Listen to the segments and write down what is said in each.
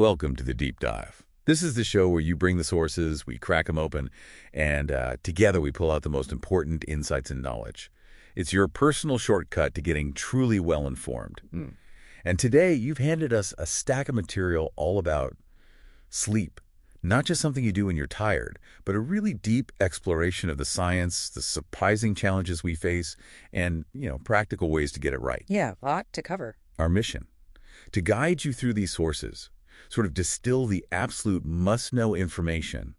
Welcome to the Deep Dive. This is the show where you bring the sources, we crack them open, and together we pull out the most important insights and knowledge. It's your personal shortcut to getting truly well-informed. And today, you've handed us a stack of material all about sleep. Not just something you do when you're tired, but a really deep exploration of the science, the surprising challenges we face, and, practical ways to get it right. Yeah, a lot to cover. Our mission, to guide you through these sources, sort of distill the absolute must-know information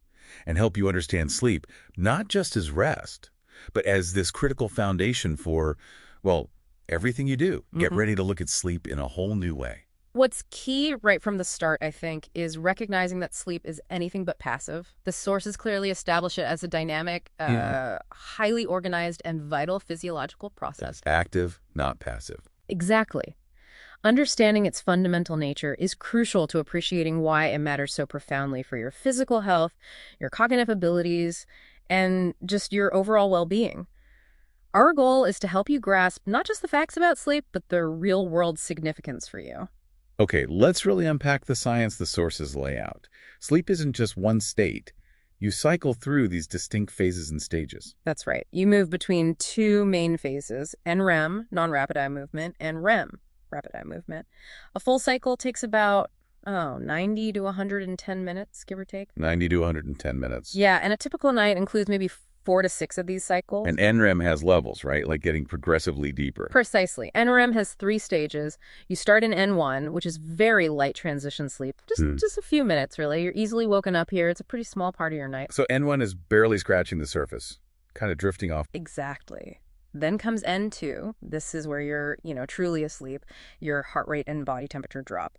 and help you understand sleep, not just as rest, but as this critical foundation for, well, everything you do. Get ready to look at sleep in a whole new way. What's key right from the start, I think, is recognizing that sleep is anything but passive. The sources clearly establish it as a dynamic, highly organized, and vital physiological process. That's active, not passive. Exactly. Understanding its fundamental nature is crucial to appreciating why it matters so profoundly for your physical health, your cognitive abilities, and just your overall well-being. Our goal is to help you grasp not just the facts about sleep, but the real-world significance for you. Okay, let's really unpack the science the sources lay out. Sleep isn't just one state. You cycle through these distinct phases and stages. That's right. You move between two main phases, NREM, non-rapid eye movement, and REM, rapid eye movement. A full cycle takes about, 90 to 110 minutes, give or take. 90 to 110 minutes. Yeah, and a typical night includes maybe 4 to 6 of these cycles. And NREM has levels, right? Like getting progressively deeper. Precisely. NREM has 3 stages. You start in N1, which is very light transition sleep. Just a few minutes, really. You're easily woken up here. It's a pretty small part of your night. So N1 is barely scratching the surface, kind of drifting off. Exactly. Then comes N2. This is where you're, truly asleep. Your heart rate and body temperature drop.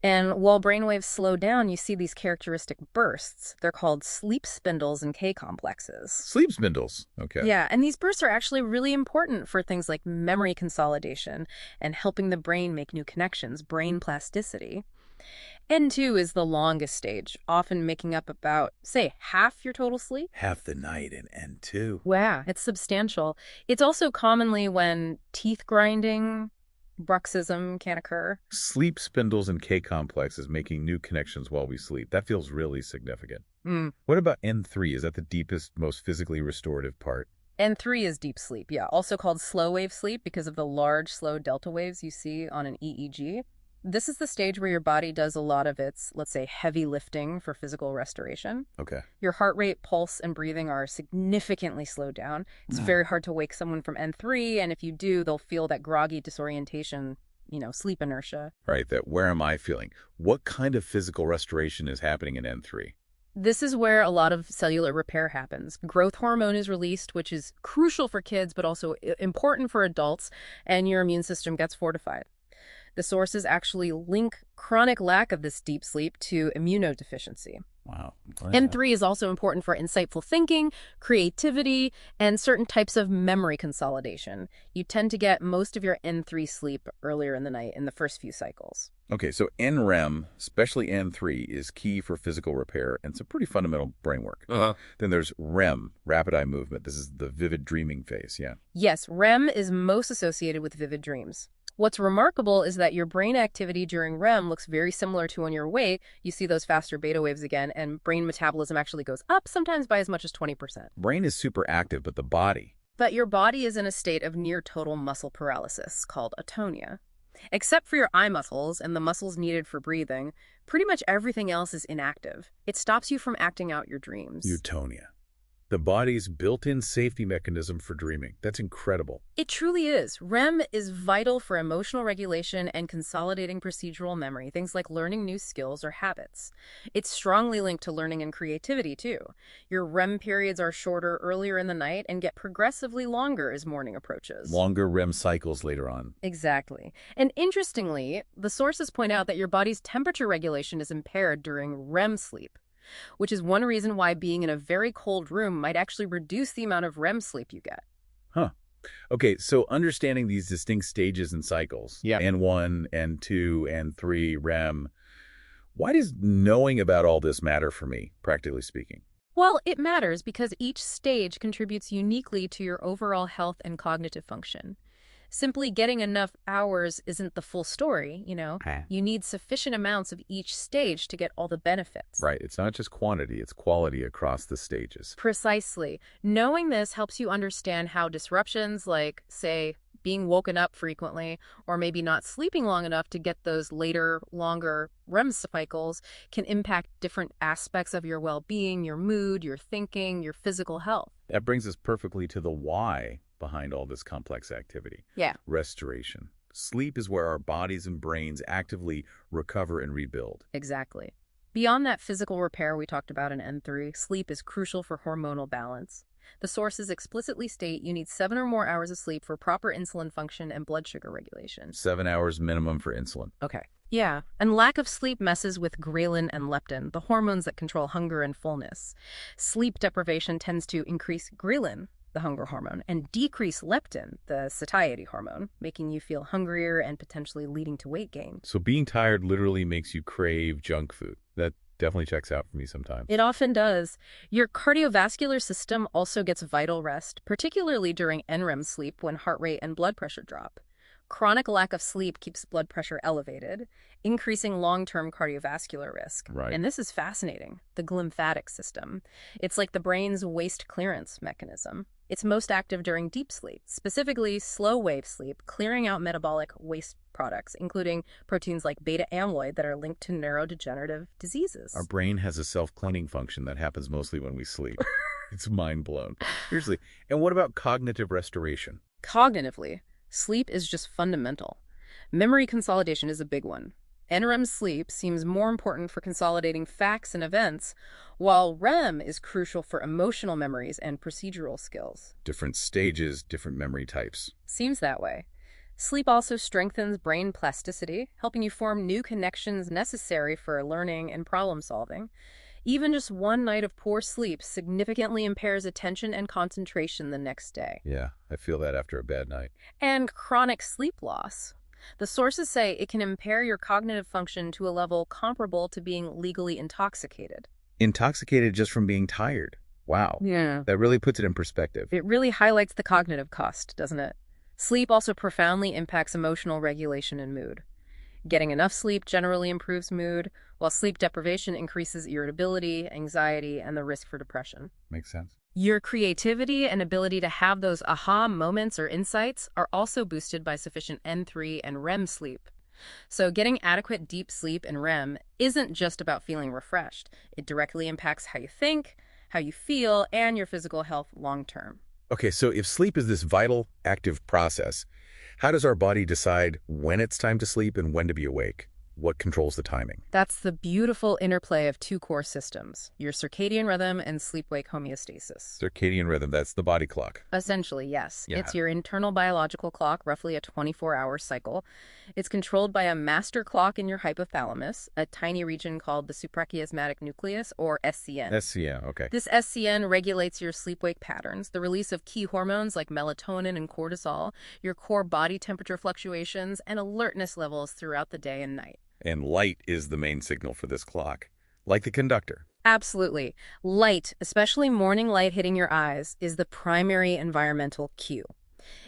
And while brainwaves slow down, you see these characteristic bursts. They're called sleep spindles and K complexes. Sleep spindles. Okay. Yeah, and these bursts are actually really important for things like memory consolidation and helping the brain make new connections, brain plasticity. N2 is the longest stage, often making up about, say, half your total sleep. Half the night in N2. Wow, it's substantial. It's also commonly when teeth grinding, bruxism can occur. Sleep spindles and K complexes making new connections while we sleep. That feels really significant. What about N3? Is that the deepest, most physically restorative part? N3 is deep sleep, yeah, also called slow wave sleep because of the large, slow delta waves you see on an EEG. This is the stage where your body does a lot of its, let's say, heavy lifting for physical restoration. Okay. Your heart rate, pulse, and breathing are significantly slowed down. It's very hard to wake someone from N3, and if you do, they'll feel that groggy disorientation, sleep inertia. Right, that where am I feeling? What kind of physical restoration is happening in N3? This is where a lot of cellular repair happens. Growth hormone is released, which is crucial for kids, but also important for adults, and your immune system gets fortified. The sources actually link chronic lack of this deep sleep to immunodeficiency. Wow. N3 is also important for insightful thinking, creativity, and certain types of memory consolidation. You tend to get most of your N3 sleep earlier in the night in the first few cycles. Okay, so NREM, especially N3, is key for physical repair and some pretty fundamental brain work. Then there's REM, rapid eye movement. This is the vivid dreaming phase, yeah. Yes, REM is most associated with vivid dreams. What's remarkable is that your brain activity during REM looks very similar to when you're awake. You see those faster beta waves again, and brain metabolism actually goes up, sometimes by as much as 20%. Brain is super active, but the body... But your body is in a state of near-total muscle paralysis, called atonia. Except for your eye muscles and the muscles needed for breathing, pretty much everything else is inactive. It stops you from acting out your dreams. Eutonia. The body's built-in safety mechanism for dreaming. That's incredible. It truly is. REM is vital for emotional regulation and consolidating procedural memory, things like learning new skills or habits. It's strongly linked to learning and creativity, too. Your REM periods are shorter earlier in the night and get progressively longer as morning approaches. Longer REM cycles later on. Exactly. And interestingly, the sources point out that your body's temperature regulation is impaired during REM sleep, which is one reason why being in a very cold room might actually reduce the amount of REM sleep you get. Huh. Okay, so understanding these distinct stages and cycles, N1, N2, N3, REM, why does knowing about all this matter for me, practically speaking? Well, it matters because each stage contributes uniquely to your overall health and cognitive function. Simply getting enough hours isn't the full story, Okay. You need sufficient amounts of each stage to get all the benefits. Right. It's not just quantity, it's quality across the stages. Precisely. Knowing this helps you understand how disruptions like, say, being woken up frequently or maybe not sleeping long enough to get those later, longer REM cycles can impact different aspects of your well-being, your mood, your thinking, your physical health. That brings us perfectly to the why behind all this complex activity. Yeah. Restoration. Sleep is where our bodies and brains actively recover and rebuild. Exactly. Beyond that physical repair we talked about in N3, sleep is crucial for hormonal balance. The sources explicitly state you need 7 or more hours of sleep for proper insulin function and blood sugar regulation. 7 hours minimum for insulin. Okay. Yeah, and lack of sleep messes with ghrelin and leptin, the hormones that control hunger and fullness. Sleep deprivation tends to increase ghrelin, the hunger hormone, and decrease leptin, the satiety hormone, making you feel hungrier and potentially leading to weight gain. So being tired literally makes you crave junk food. That definitely checks out for me sometimes. It often does. Your cardiovascular system also gets vital rest, particularly during NREM sleep when heart rate and blood pressure drop. Chronic lack of sleep keeps blood pressure elevated, increasing long-term cardiovascular risk. Right. And this is fascinating, the glymphatic system. It's like the brain's waste clearance mechanism. It's most active during deep sleep, specifically slow-wave sleep, clearing out metabolic waste products, including proteins like beta amyloid that are linked to neurodegenerative diseases. Our brain has a self-cleaning function that happens mostly when we sleep. It's mind-blown. Seriously. And what about cognitive restoration? Cognitively, sleep is just fundamental. Memory consolidation is a big one. NREM sleep seems more important for consolidating facts and events, while REM is crucial for emotional memories and procedural skills. Different stages, different memory types. Seems that way. Sleep also strengthens brain plasticity, helping you form new connections necessary for learning and problem solving. Even just one night of poor sleep significantly impairs attention and concentration the next day. Yeah, I feel that after a bad night. And chronic sleep loss. The sources say it can impair your cognitive function to a level comparable to being legally intoxicated. Intoxicated just from being tired. Wow. Yeah. That really puts it in perspective. It really highlights the cognitive cost, doesn't it? Sleep also profoundly impacts emotional regulation and mood. Getting enough sleep generally improves mood, while sleep deprivation increases irritability, anxiety, and the risk for depression. Makes sense. Your creativity and ability to have those aha moments or insights are also boosted by sufficient N3 and REM sleep. So getting adequate deep sleep and REM isn't just about feeling refreshed. It directly impacts how you think, how you feel, and your physical health long term. Okay, so if sleep is this vital, active process, how does our body decide when it's time to sleep and when to be awake? What controls the timing? That's the beautiful interplay of two core systems, your circadian rhythm and sleep-wake homeostasis. Circadian rhythm, that's the body clock. Essentially, yes. Yeah. It's your internal biological clock, roughly a 24-hour cycle. It's controlled by a master clock in your hypothalamus, a tiny region called the suprachiasmatic nucleus, or SCN. SCN, okay. This SCN regulates your sleep-wake patterns, the release of key hormones like melatonin and cortisol, your core body temperature fluctuations, and alertness levels throughout the day and night. And light is the main signal for this clock, like the conductor. Absolutely. Light, especially morning light hitting your eyes, is the primary environmental cue.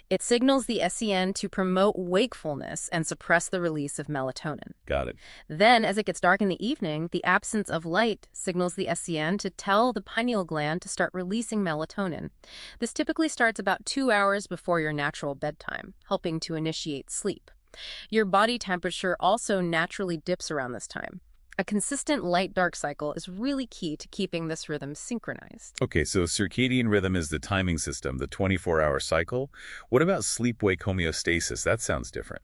It signals the SCN to promote wakefulness and suppress the release of melatonin. Got it. Then, as it gets dark in the evening, the absence of light signals the SCN to tell the pineal gland to start releasing melatonin. This typically starts about 2 hours before your natural bedtime, helping to initiate sleep. Your body temperature also naturally dips around this time. A consistent light-dark cycle is really key to keeping this rhythm synchronized. Okay, so circadian rhythm is the timing system, the 24-hour cycle. What about sleep-wake homeostasis? That sounds different.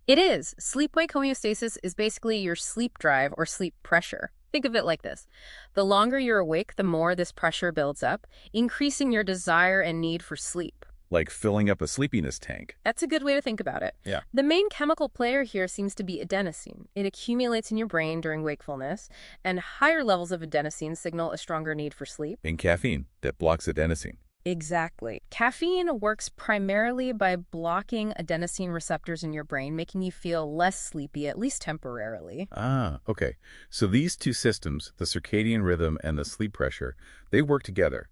It is. Sleep-wake homeostasis is basically your sleep drive or sleep pressure. Think of it like this. The longer you're awake, the more this pressure builds up, increasing your desire and need for sleep. Like filling up a sleepiness tank. That's a good way to think about it. Yeah. The main chemical player here seems to be adenosine. It accumulates in your brain during wakefulness, and higher levels of adenosine signal a stronger need for sleep. And caffeine, that blocks adenosine. Exactly. Caffeine works primarily by blocking adenosine receptors in your brain, making you feel less sleepy, at least temporarily. Ah, okay. So these two systems, the circadian rhythm and the sleep pressure, they work together,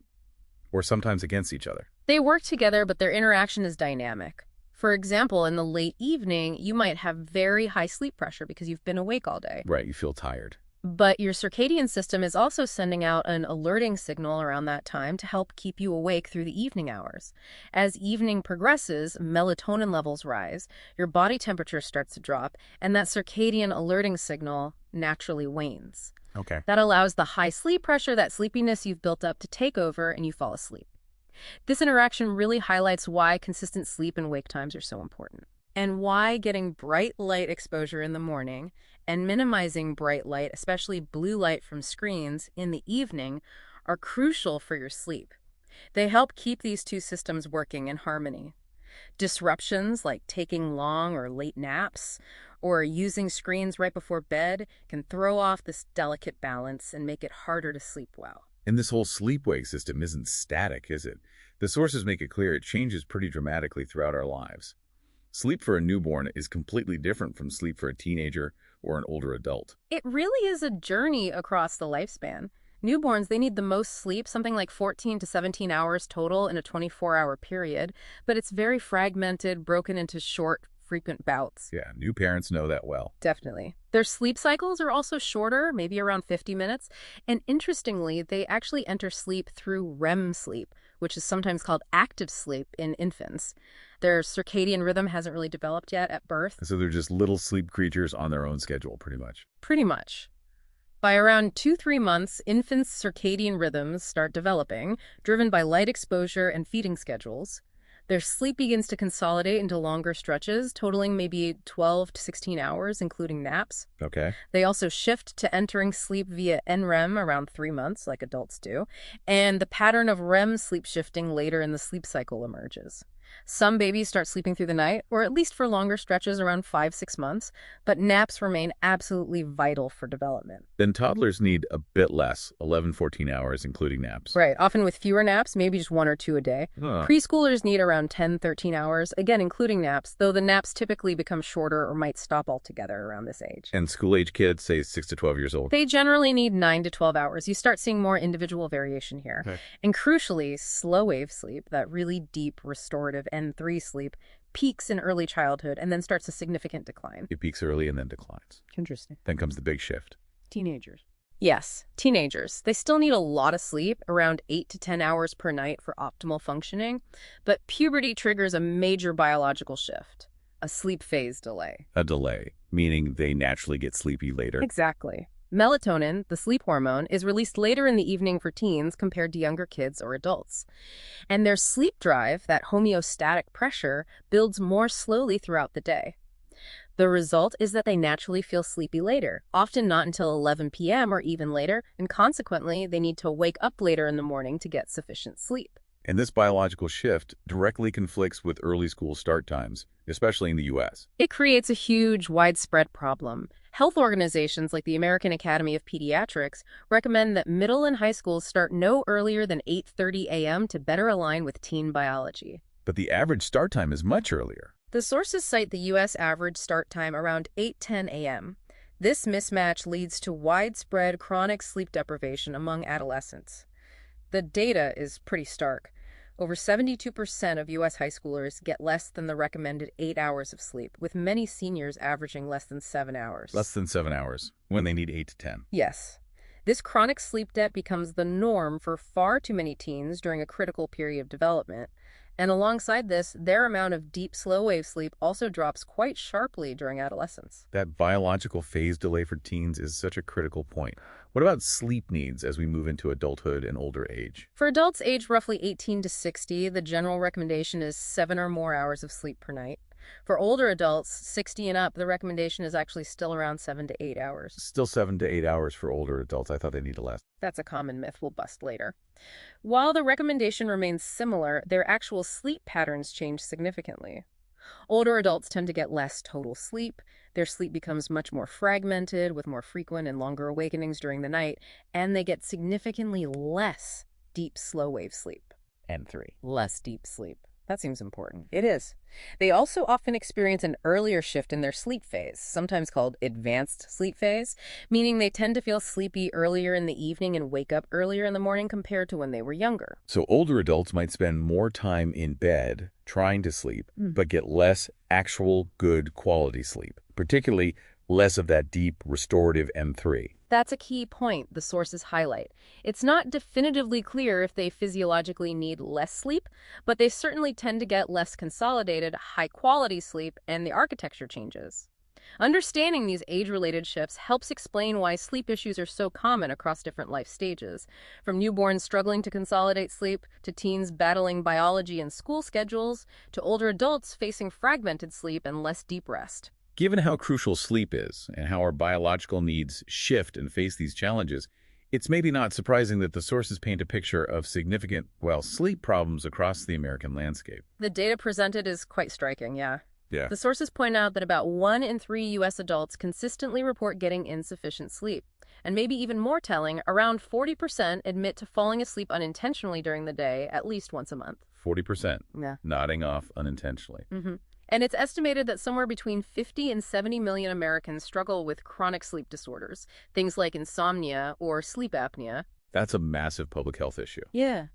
or sometimes against each other. They work together, but their interaction is dynamic. For example, in the late evening, you might have very high sleep pressure because you've been awake all day. Right, you feel tired. But your circadian system is also sending out an alerting signal around that time to help keep you awake through the evening hours. As evening progresses, melatonin levels rise, your body temperature starts to drop, and that circadian alerting signal naturally wanes. Okay. That allows the high sleep pressure, that sleepiness you've built up, to take over and you fall asleep. This interaction really highlights why consistent sleep and wake times are so important, and why getting bright light exposure in the morning and minimizing bright light, especially blue light from screens, in the evening are crucial for your sleep. They help keep these two systems working in harmony. Disruptions like taking long or late naps or using screens right before bed can throw off this delicate balance and make it harder to sleep well. And this whole sleep-wake system isn't static, is it? The sources make it clear it changes pretty dramatically throughout our lives. Sleep for a newborn is completely different from sleep for a teenager or an older adult. It really is a journey across the lifespan. Newborns, they need the most sleep, something like 14 to 17 hours total in a 24-hour period, but it's very fragmented, broken into short, frequent bouts. Yeah, new parents know that well. Definitely. Their sleep cycles are also shorter, maybe around 50 minutes, and interestingly, they actually enter sleep through REM sleep, which is sometimes called active sleep in infants. Their circadian rhythm hasn't really developed yet at birth. So they're just little sleep creatures on their own schedule, pretty much. Pretty much. By around 2-3 months, infants' circadian rhythms start developing, driven by light exposure and feeding schedules. Their sleep begins to consolidate into longer stretches, totaling maybe 12 to 16 hours, including naps. Okay. They also shift to entering sleep via NREM around 3 months, like adults do, and the pattern of REM sleep shifting later in the sleep cycle emerges. Some babies start sleeping through the night, or at least for longer stretches around 5-6 months, but naps remain absolutely vital for development. Then toddlers need a bit less, 11-14 hours, including naps. Right, often with fewer naps, maybe just 1 or 2 a day. Huh. Preschoolers need around 10-13 hours, again including naps, though the naps typically become shorter or might stop altogether around this age. And school-age kids, say 6 to 12 years old. They generally need 9 to 12 hours. You start seeing more individual variation here. Okay. And crucially, slow wave sleep, that really deep restorative N3 sleep, peaks in early childhood and then starts a significant decline. It peaks early and then declines. Interesting. Then comes the big shift. Teenagers. Yes, teenagers. They still need a lot of sleep, around 8 to 10 hours per night for optimal functioning, but puberty triggers a major biological shift, a sleep phase delay. A delay, meaning they naturally get sleepy later. Exactly. Melatonin, the sleep hormone, is released later in the evening for teens compared to younger kids or adults. And their sleep drive, that homeostatic pressure, builds more slowly throughout the day. The result is that they naturally feel sleepy later, often not until 11 p.m. or even later, and consequently, they need to wake up later in the morning to get sufficient sleep. And this biological shift directly conflicts with early school start times, especially in the U.S. It creates a huge, widespread problem. Health organizations like the American Academy of Pediatrics recommend that middle and high schools start no earlier than 8:30 a.m. to better align with teen biology. But the average start time is much earlier. The sources cite the U.S. average start time around 8:10 a.m. This mismatch leads to widespread chronic sleep deprivation among adolescents. The data is pretty stark. Over 72% of U.S. high schoolers get less than the recommended 8 hours of sleep, with many seniors averaging less than 7 hours. Less than 7 hours, when they need 8 to 10. Yes. This chronic sleep debt becomes the norm for far too many teens during a critical period of development. And alongside this, their amount of deep slow-wave sleep also drops quite sharply during adolescence. That biological phase delay for teens is such a critical point. What about sleep needs as we move into adulthood and older age? For adults aged roughly 18 to 60, the general recommendation is 7 or more hours of sleep per night. For older adults, 60 and up, the recommendation is actually still around 7 to 8 hours. Still 7 to 8 hours for older adults. I thought they needed less. That's a common myth we'll bust later. While the recommendation remains similar, their actual sleep patterns change significantly. Older adults tend to get less total sleep. Their sleep becomes much more fragmented, with more frequent and longer awakenings during the night, and they get significantly less deep slow-wave sleep. N3. Less deep sleep. That seems important. It is. They also often experience an earlier shift in their sleep phase, sometimes called advanced sleep phase, meaning they tend to feel sleepy earlier in the evening and wake up earlier in the morning compared to when they were younger. So older adults might spend more time in bed trying to sleep, but get less actual good quality sleep, particularly less of that deep restorative M3. That's a key point the sources highlight. It's not definitively clear if they physiologically need less sleep, but they certainly tend to get less consolidated, high-quality sleep, and the architecture changes. Understanding these age-related shifts helps explain why sleep issues are so common across different life stages, from newborns struggling to consolidate sleep, to teens battling biology and school schedules, to older adults facing fragmented sleep and less deep rest. Given how crucial sleep is and how our biological needs shift and face these challenges, it's maybe not surprising that the sources paint a picture of significant, sleep problems across the American landscape. The data presented is quite striking, yeah. Yeah. The sources point out that about 1 in 3 U.S. adults consistently report getting insufficient sleep. And maybe even more telling, around 40% admit to falling asleep unintentionally during the day at least once a month. 40%. Yeah. Nodding off unintentionally. And it's estimated that somewhere between 50 and 70 million Americans struggle with chronic sleep disorders, things like insomnia or sleep apnea. That's a massive public health issue. Yeah.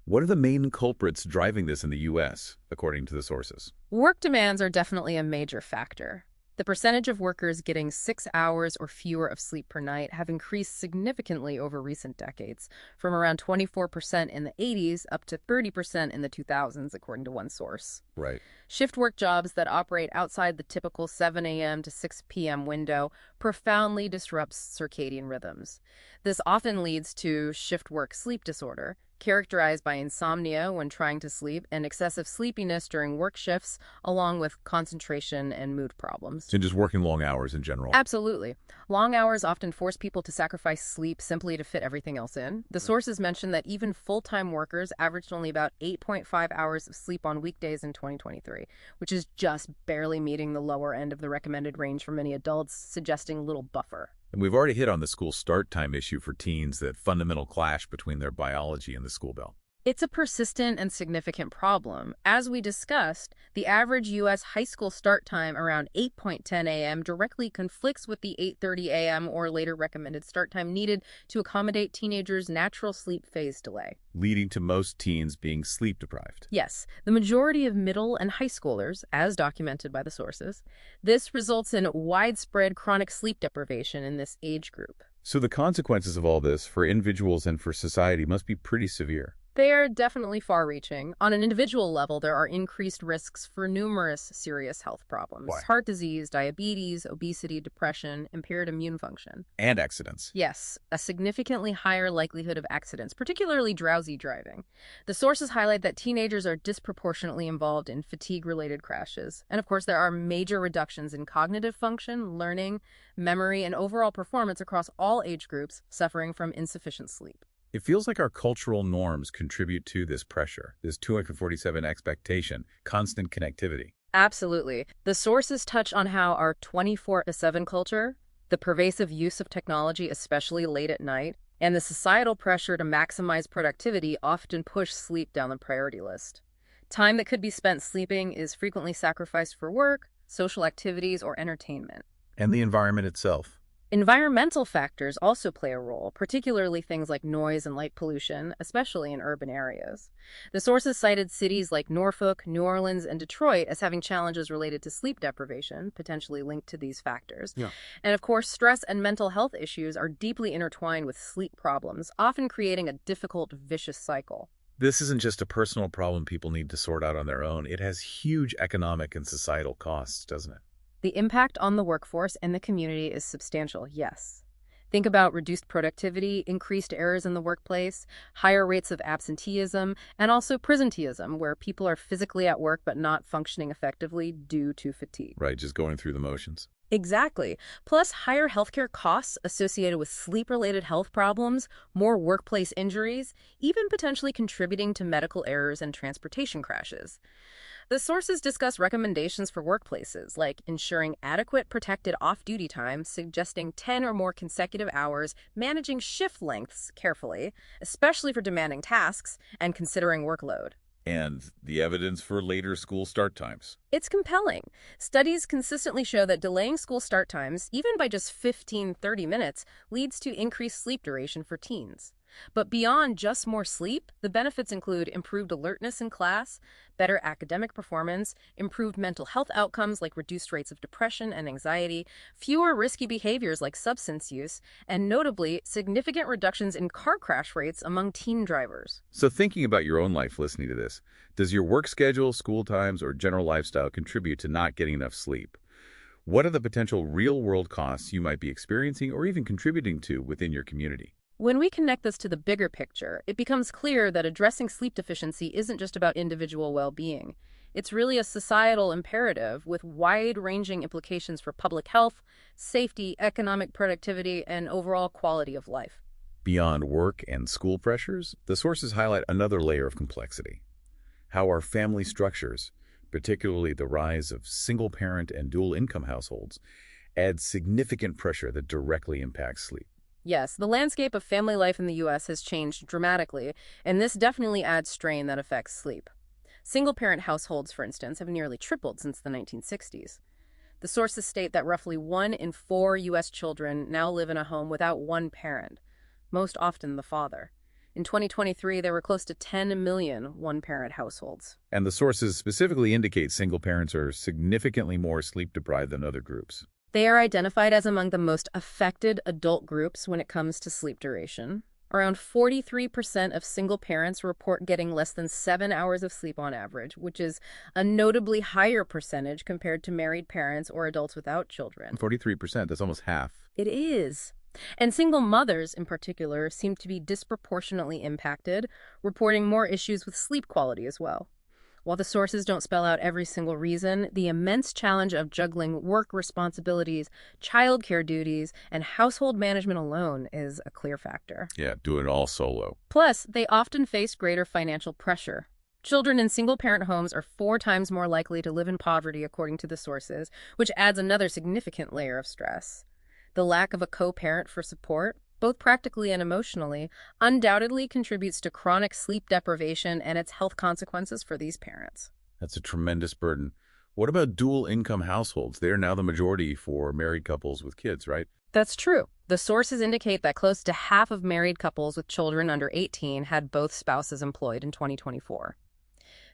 What are the main culprits driving this in the U.S., according to the sources? Work demands are definitely a major factor. The percentage of workers getting 6 hours or fewer of sleep per night have increased significantly over recent decades, from around 24% in the 80s up to 30% in the 2000s, according to one source. Right. Shift work jobs that operate outside the typical 7 a.m. to 6 p.m. window profoundly disrupts circadian rhythms. This often leads to shift work sleep disorder, characterized by insomnia when trying to sleep and excessive sleepiness during work shifts, along with concentration and mood problems. And just working long hours in general. Absolutely. Long hours often force people to sacrifice sleep simply to fit everything else in. The sources mention that even full-time workers averaged only about 8.5 hours of sleep on weekdays in 2023, which is just barely meeting the lower end of the recommended range for many adults, suggesting little buffer. And we've already hit on the school start time issue for teens, that fundamental clash between their biology and the school bell. It's a persistent and significant problem. As we discussed, the average U.S. high school start time around 8:10 a.m. directly conflicts with the 8:30 a.m. or later recommended start time needed to accommodate teenagers' natural sleep phase delay, leading to most teens being sleep deprived. Yes, the majority of middle and high schoolers, as documented by the sources. This results in widespread chronic sleep deprivation in this age group. So the consequences of all this for individuals and for society must be pretty severe. They are definitely far-reaching. On an individual level, there are increased risks for numerous serious health problems. Why? Heart disease, diabetes, obesity, depression, impaired immune function. And accidents. Yes, a significantly higher likelihood of accidents, particularly drowsy driving. The sources highlight that teenagers are disproportionately involved in fatigue-related crashes. And of course, there are major reductions in cognitive function, learning, memory, and overall performance across all age groups suffering from insufficient sleep. It feels like our cultural norms contribute to this pressure, this 247 expectation, constant connectivity. Absolutely. The sources touch on how our 24/7 culture, the pervasive use of technology, especially late at night, and the societal pressure to maximize productivity often push sleep down the priority list. Time that could be spent sleeping is frequently sacrificed for work, social activities, or entertainment. And the environment itself. Environmental factors also play a role, particularly things like noise and light pollution, especially in urban areas. The sources cited cities like Norfolk, New Orleans, and Detroit as having challenges related to sleep deprivation, potentially linked to these factors. Yeah. And of course, stress and mental health issues are deeply intertwined with sleep problems, often creating a difficult, vicious cycle. This isn't just a personal problem people need to sort out on their own. It has huge economic and societal costs, doesn't it? The impact on the workforce and the community is substantial, yes. Think about reduced productivity, increased errors in the workplace, higher rates of absenteeism, and also presenteeism, where people are physically at work but not functioning effectively due to fatigue. Right, just going through the motions. Exactly. Plus, higher healthcare costs associated with sleep-related health problems, more workplace injuries, even potentially contributing to medical errors and transportation crashes. The sources discuss recommendations for workplaces, like ensuring adequate protected off-duty time, suggesting 10 or more consecutive hours, managing shift lengths carefully, especially for demanding tasks, and considering workload. And the evidence for later school start times. It's compelling. Studies consistently show that delaying school start times, even by just 15-30 minutes, leads to increased sleep duration for teens. But beyond just more sleep, the benefits include improved alertness in class, better academic performance, improved mental health outcomes like reduced rates of depression and anxiety, fewer risky behaviors like substance use, and notably, significant reductions in car crash rates among teen drivers. So thinking about your own life listening to this, does your work schedule, school times, or general lifestyle contribute to not getting enough sleep? What are the potential real-world costs you might be experiencing or even contributing to within your community? When we connect this to the bigger picture, it becomes clear that addressing sleep deficiency isn't just about individual well-being. It's really a societal imperative with wide-ranging implications for public health, safety, economic productivity, and overall quality of life. Beyond work and school pressures, the sources highlight another layer of complexity. How our family structures, particularly the rise of single-parent and dual-income households, add significant pressure that directly impacts sleep. Yes, the landscape of family life in the U.S. has changed dramatically, and this definitely adds strain that affects sleep. Single-parent households, for instance, have nearly tripled since the 1960s. The sources state that roughly 1 in 4 U.S. children now live in a home without one parent, most often the father. In 2023, there were close to 10 million one-parent households. And the sources specifically indicate single parents are significantly more sleep-deprived than other groups. They are identified as among the most affected adult groups when it comes to sleep duration. Around 43% of single parents report getting less than 7 hours of sleep on average, which is a notably higher percentage compared to married parents or adults without children. 43%, that's almost half. It is. And single mothers, in particular, seem to be disproportionately impacted, reporting more issues with sleep quality as well. While the sources don't spell out every single reason, the immense challenge of juggling work responsibilities, childcare duties, and household management alone is a clear factor. Yeah, do it all solo. Plus, they often face greater financial pressure. Children in single-parent homes are 4 times more likely to live in poverty, according to the sources, which adds another significant layer of stress. The lack of a co-parent for support, both practically and emotionally, undoubtedly contributes to chronic sleep deprivation and its health consequences for these parents. That's a tremendous burden. What about dual-income households? They're now the majority for married couples with kids, right? That's true. The sources indicate that close to half of married couples with children under 18 had both spouses employed in 2024.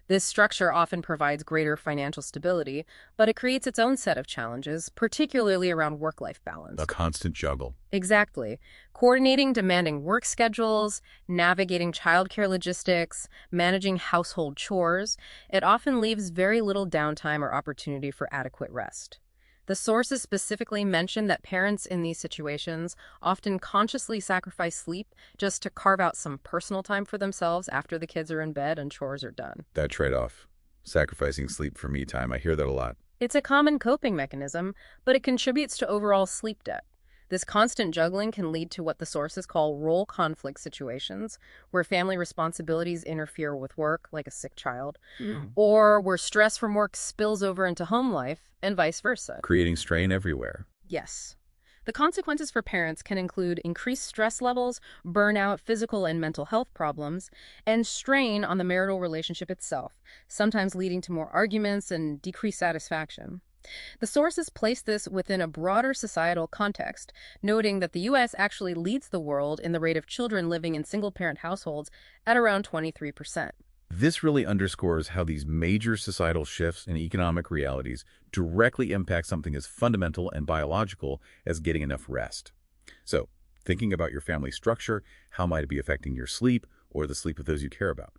This structure often provides greater financial stability, but it creates its own set of challenges, particularly around work-life balance. A constant juggle. Exactly. Coordinating demanding work schedules, navigating childcare logistics, managing household chores, it often leaves very little downtime or opportunity for adequate rest. The sources specifically mention that parents in these situations often consciously sacrifice sleep just to carve out some personal time for themselves after the kids are in bed and chores are done. That trade-off. Sacrificing sleep for me time. I hear that a lot. It's a common coping mechanism, but it contributes to overall sleep debt. This constant juggling can lead to what the sources call role conflict situations, where family responsibilities interfere with work, like a sick child, or where stress from work spills over into home life, and vice versa. Creating strain everywhere. Yes. The consequences for parents can include increased stress levels, burnout, physical and mental health problems, and strain on the marital relationship itself, sometimes leading to more arguments and decreased satisfaction. The sources place this within a broader societal context, noting that the U.S. actually leads the world in the rate of children living in single-parent households at around 23%. This really underscores how these major societal shifts in economic realities directly impact something as fundamental and biological as getting enough rest. So, thinking about your family structure, how might it be affecting your sleep or the sleep of those you care about?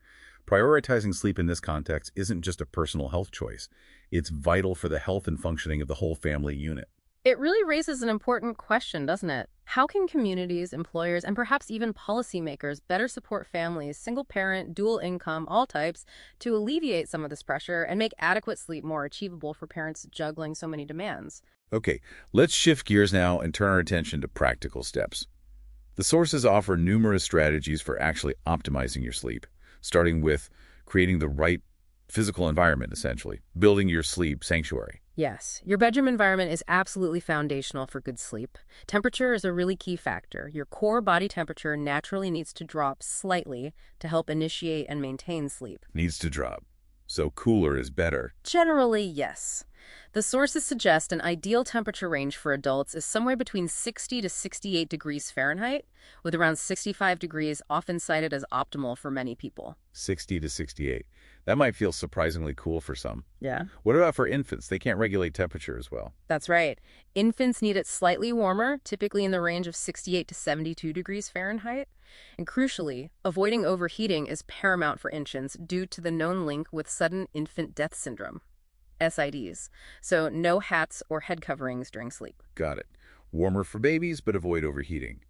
Prioritizing sleep in this context isn't just a personal health choice. It's vital for the health and functioning of the whole family unit. It really raises an important question, doesn't it? How can communities, employers, and perhaps even policymakers better support families, single-parent, dual-income, all types, to alleviate some of this pressure and make adequate sleep more achievable for parents juggling so many demands? Okay, let's shift gears now and turn our attention to practical steps. The sources offer numerous strategies for actually optimizing your sleep, starting with creating the right physical environment, essentially, building your sleep sanctuary. Yes, your bedroom environment is absolutely foundational for good sleep. Temperature is a really key factor. Your core body temperature naturally needs to drop slightly to help initiate and maintain sleep. Needs to drop. So cooler is better. Generally, yes. The sources suggest an ideal temperature range for adults is somewhere between 60 to 68 degrees Fahrenheit, with around 65 degrees often cited as optimal for many people. 60 to 68. That might feel surprisingly cool for some. Yeah. What about for infants? They can't regulate temperature as well. That's right. Infants need it slightly warmer, typically in the range of 68 to 72 degrees Fahrenheit. And crucially, avoiding overheating is paramount for infants due to the known link with sudden infant death syndrome, SIDs. So no hats or head coverings during sleep. Got it. Warmer for babies, but avoid overheating.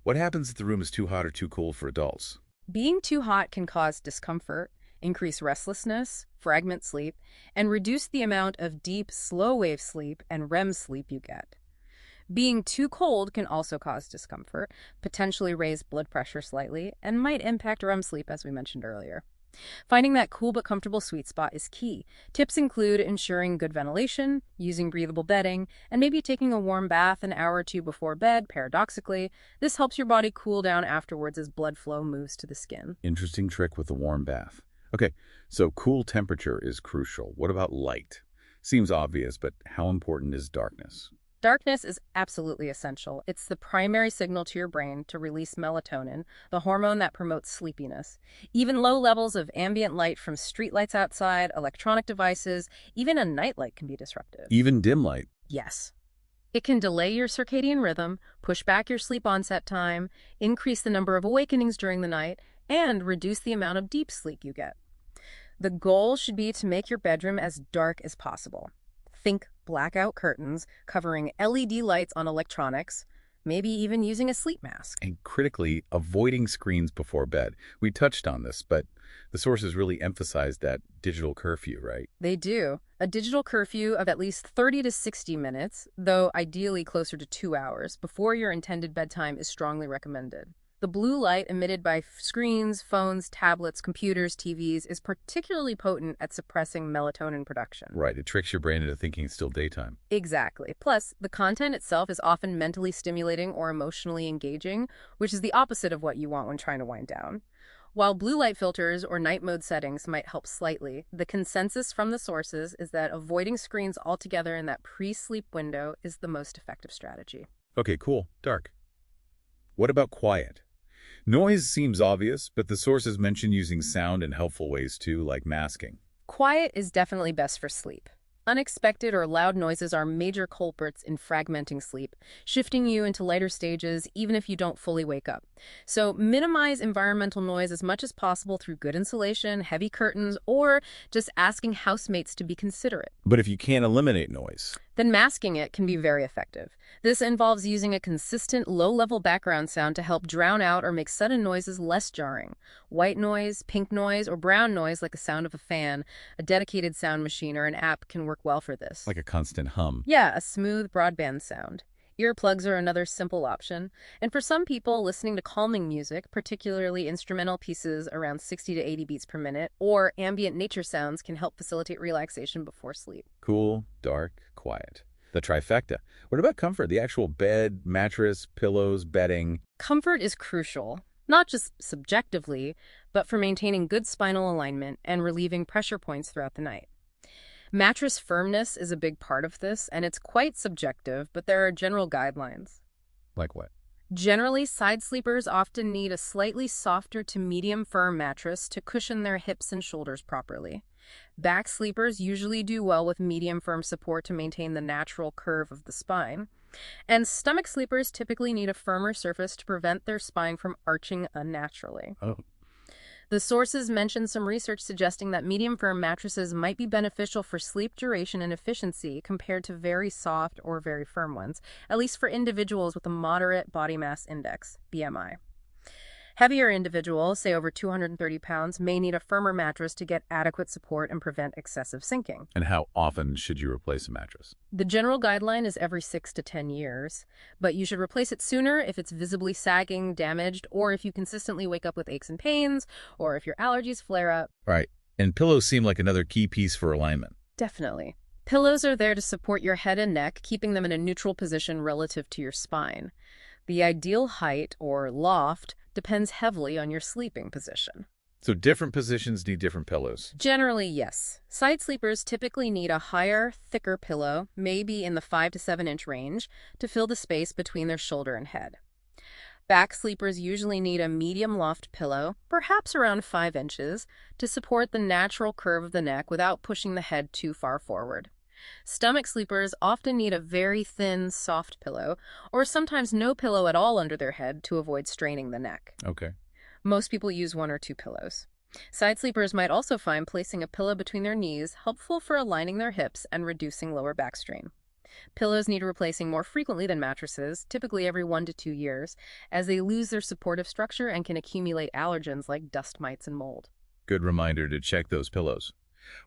What happens if the room is too hot or too cold for adults? Being too hot can cause discomfort, increase restlessness, fragment sleep, and reduce the amount of deep, slow-wave sleep and REM sleep you get. Being too cold can also cause discomfort, potentially raise blood pressure slightly, and might impact REM sleep, as we mentioned earlier. Finding that cool but comfortable sweet spot is key. Tips include ensuring good ventilation, using breathable bedding, and maybe taking a warm bath an hour or two before bed, paradoxically. This helps your body cool down afterwards as blood flow moves to the skin. Interesting trick with the warm bath. Okay, so cool temperature is crucial. What about light? Seems obvious, but how important is darkness? Darkness is absolutely essential. It's the primary signal to your brain to release melatonin, the hormone that promotes sleepiness. Even low levels of ambient light from streetlights outside, electronic devices, even a nightlight can be disruptive. Even dim light? Yes. It can delay your circadian rhythm, push back your sleep onset time, increase the number of awakenings during the night, and reduce the amount of deep sleep you get. The goal should be to make your bedroom as dark as possible. Think blackout curtains, covering LED lights on electronics, maybe even using a sleep mask. And critically, avoiding screens before bed. We touched on this, but the sources really emphasize that digital curfew, right? They do. A digital curfew of at least 30 to 60 minutes, though ideally closer to 2 hours, before your intended bedtime is strongly recommended. The blue light emitted by screens, phones, tablets, computers, TVs is particularly potent at suppressing melatonin production. Right, it tricks your brain into thinking it's still daytime. Exactly. Plus, the content itself is often mentally stimulating or emotionally engaging, which is the opposite of what you want when trying to wind down. While blue light filters or night mode settings might help slightly, the consensus from the sources is that avoiding screens altogether in that pre-sleep window is the most effective strategy. Okay, cool. Dark. What about quiet? Noise seems obvious, but the sources mention using sound in helpful ways too, like masking. Quiet is definitely best for sleep. Unexpected or loud noises are major culprits in fragmenting sleep, shifting you into lighter stages even if you don't fully wake up. So minimize environmental noise as much as possible through good insulation, heavy curtains, or just asking housemates to be considerate. But if you can't eliminate noise, Then masking it can be very effective. This involves using a consistent low-level background sound to help drown out or make sudden noises less jarring. White noise, pink noise, or brown noise like the sound of a fan, a dedicated sound machine, or an app can work well for this. like a constant hum. Yeah, a smooth broadband sound. Earplugs are another simple option. And for some people, listening to calming music, particularly instrumental pieces around 60 to 80 beats per minute, or ambient nature sounds can help facilitate relaxation before sleep. Cool, dark, quiet. The trifecta. What about comfort? The actual bed, mattress, pillows, bedding. Comfort is crucial, not just subjectively, but for maintaining good spinal alignment and relieving pressure points throughout the night. Mattress firmness is a big part of this, and it's quite subjective, but there are general guidelines. Like what? Generally, side sleepers often need a slightly softer to medium firm mattress to cushion their hips and shoulders properly. Back sleepers usually do well with medium firm support to maintain the natural curve of the spine. And stomach sleepers typically need a firmer surface to prevent their spine from arching unnaturally. Oh, The sources mention some research suggesting that medium-firm mattresses might be beneficial for sleep duration and efficiency compared to very soft or very firm ones, at least for individuals with a moderate body mass index, BMI. Heavier individuals, say over 230 pounds, may need a firmer mattress to get adequate support and prevent excessive sinking. and how often should you replace a mattress? The general guideline is every 6 to 10 years, but you should replace it sooner if it's visibly sagging, damaged, or if you consistently wake up with aches and pains, or if your allergies flare up. Right. And pillows seem like another key piece for alignment. Definitely. Pillows are there to support your head and neck, keeping them in a neutral position relative to your spine. The ideal height, or loft, depends heavily on your sleeping position. So different positions need different pillows. Generally, yes. Side sleepers typically need a higher, thicker pillow, maybe in the 5 to 7 inch range, to fill the space between their shoulder and head. Back sleepers usually need a medium loft pillow, perhaps around 5 inches, to support the natural curve of the neck without pushing the head too far forward. Stomach sleepers often need a very thin, soft pillow, or sometimes no pillow at all under their head to avoid straining the neck. Okay. Most people use 1 or 2 pillows. Side sleepers might also find placing a pillow between their knees helpful for aligning their hips and reducing lower back strain. Pillows need replacing more frequently than mattresses, typically every 1 to 2 years, as they lose their supportive structure and can accumulate allergens like dust mites and mold. Good reminder to check those pillows.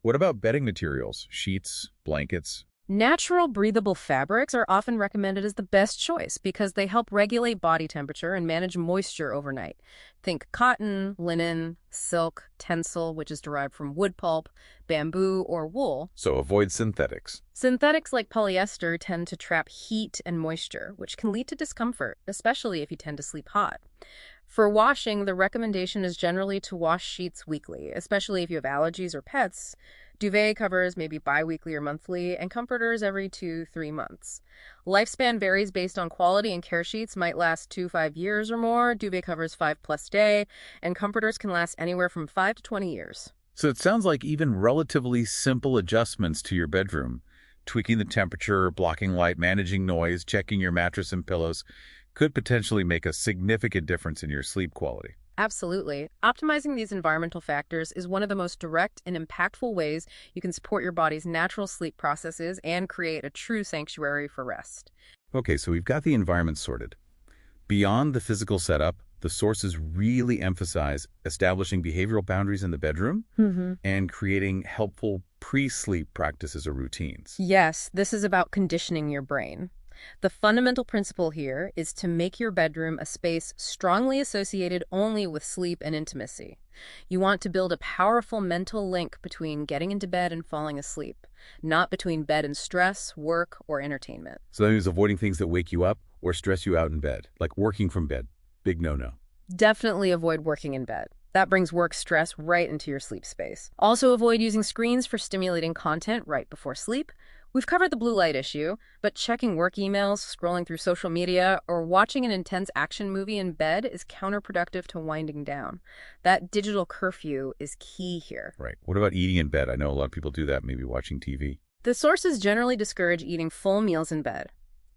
What about bedding materials, sheets, blankets? Natural breathable fabrics are often recommended as the best choice because they help regulate body temperature and manage moisture overnight. Think cotton, linen, silk, tencel, which is derived from wood pulp, bamboo, or wool. So avoid synthetics. Synthetics like polyester tend to trap heat and moisture, which can lead to discomfort, especially if you tend to sleep hot. For washing, the recommendation is generally to wash sheets weekly, especially if you have allergies or pets. Duvet covers maybe bi-weekly or monthly, and comforters every 2-3 months. Lifespan varies based on quality, and care sheets might last 2 to 5 years or more, duvet covers 5+ day, and comforters can last anywhere from 5 to 20 years. So it sounds like even relatively simple adjustments to your bedroom, tweaking the temperature, blocking light, managing noise, checking your mattress and pillows, could potentially make a significant difference in your sleep quality. Absolutely. Optimizing these environmental factors is one of the most direct and impactful ways you can support your body's natural sleep processes and create a true sanctuary for rest. Okay, so we've got the environment sorted. Beyond the physical setup, the sources really emphasize establishing behavioral boundaries in the bedroom and creating helpful pre-sleep practices or routines. Yes, this is about conditioning your brain. The fundamental principle here is to make your bedroom a space strongly associated only with sleep and intimacy. You want to build a powerful mental link between getting into bed and falling asleep, not between bed and stress, work, or entertainment. So that means avoiding things that wake you up or stress you out in bed, like working from bed. Big no-no. Definitely avoid working in bed. That brings work stress right into your sleep space. Also avoid using screens for stimulating content right before sleep. We've covered the blue light issue, but checking work emails, scrolling through social media, or watching an intense action movie in bed is counterproductive to winding down. That digital curfew is key here. Right. What about eating in bed? I know a lot of people do that, maybe watching TV. The sources generally discourage eating full meals in bed.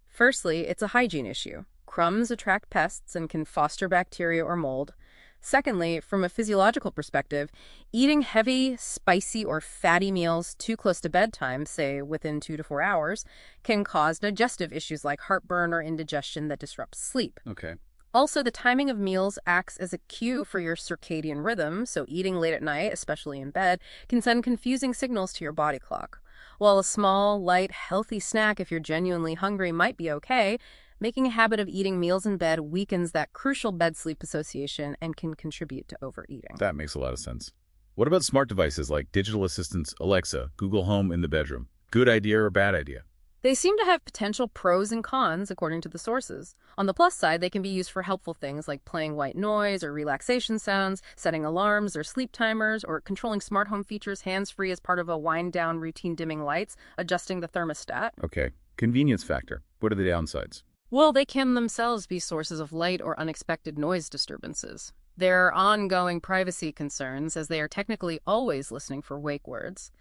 Firstly, it's a hygiene issue. Crumbs attract pests and can foster bacteria or mold. Secondly, from a physiological perspective, eating heavy, spicy, or fatty meals too close to bedtime, say within 2 to 4 hours, can cause digestive issues like heartburn or indigestion that disrupts sleep. Okay. Also, the timing of meals acts as a cue for your circadian rhythm, so eating late at night, especially in bed, can send confusing signals to your body clock. While a small, light, healthy snack if you're genuinely hungry might be okay, making a habit of eating meals in bed weakens that crucial bed-sleep association and can contribute to overeating. That makes a lot of sense. What about smart devices like digital assistants, Alexa, Google Home in the bedroom? Good idea or bad idea? They seem to have potential pros and cons according to the sources. On the plus side, they can be used for helpful things like playing white noise or relaxation sounds, setting alarms or sleep timers, or controlling smart home features hands-free as part of a wind-down routine, dimming lights, adjusting the thermostat. Okay. Convenience factor. What are the downsides? Well, they can themselves be sources of light or unexpected noise disturbances. There are ongoing privacy concerns, as they are technically always listening for wake words.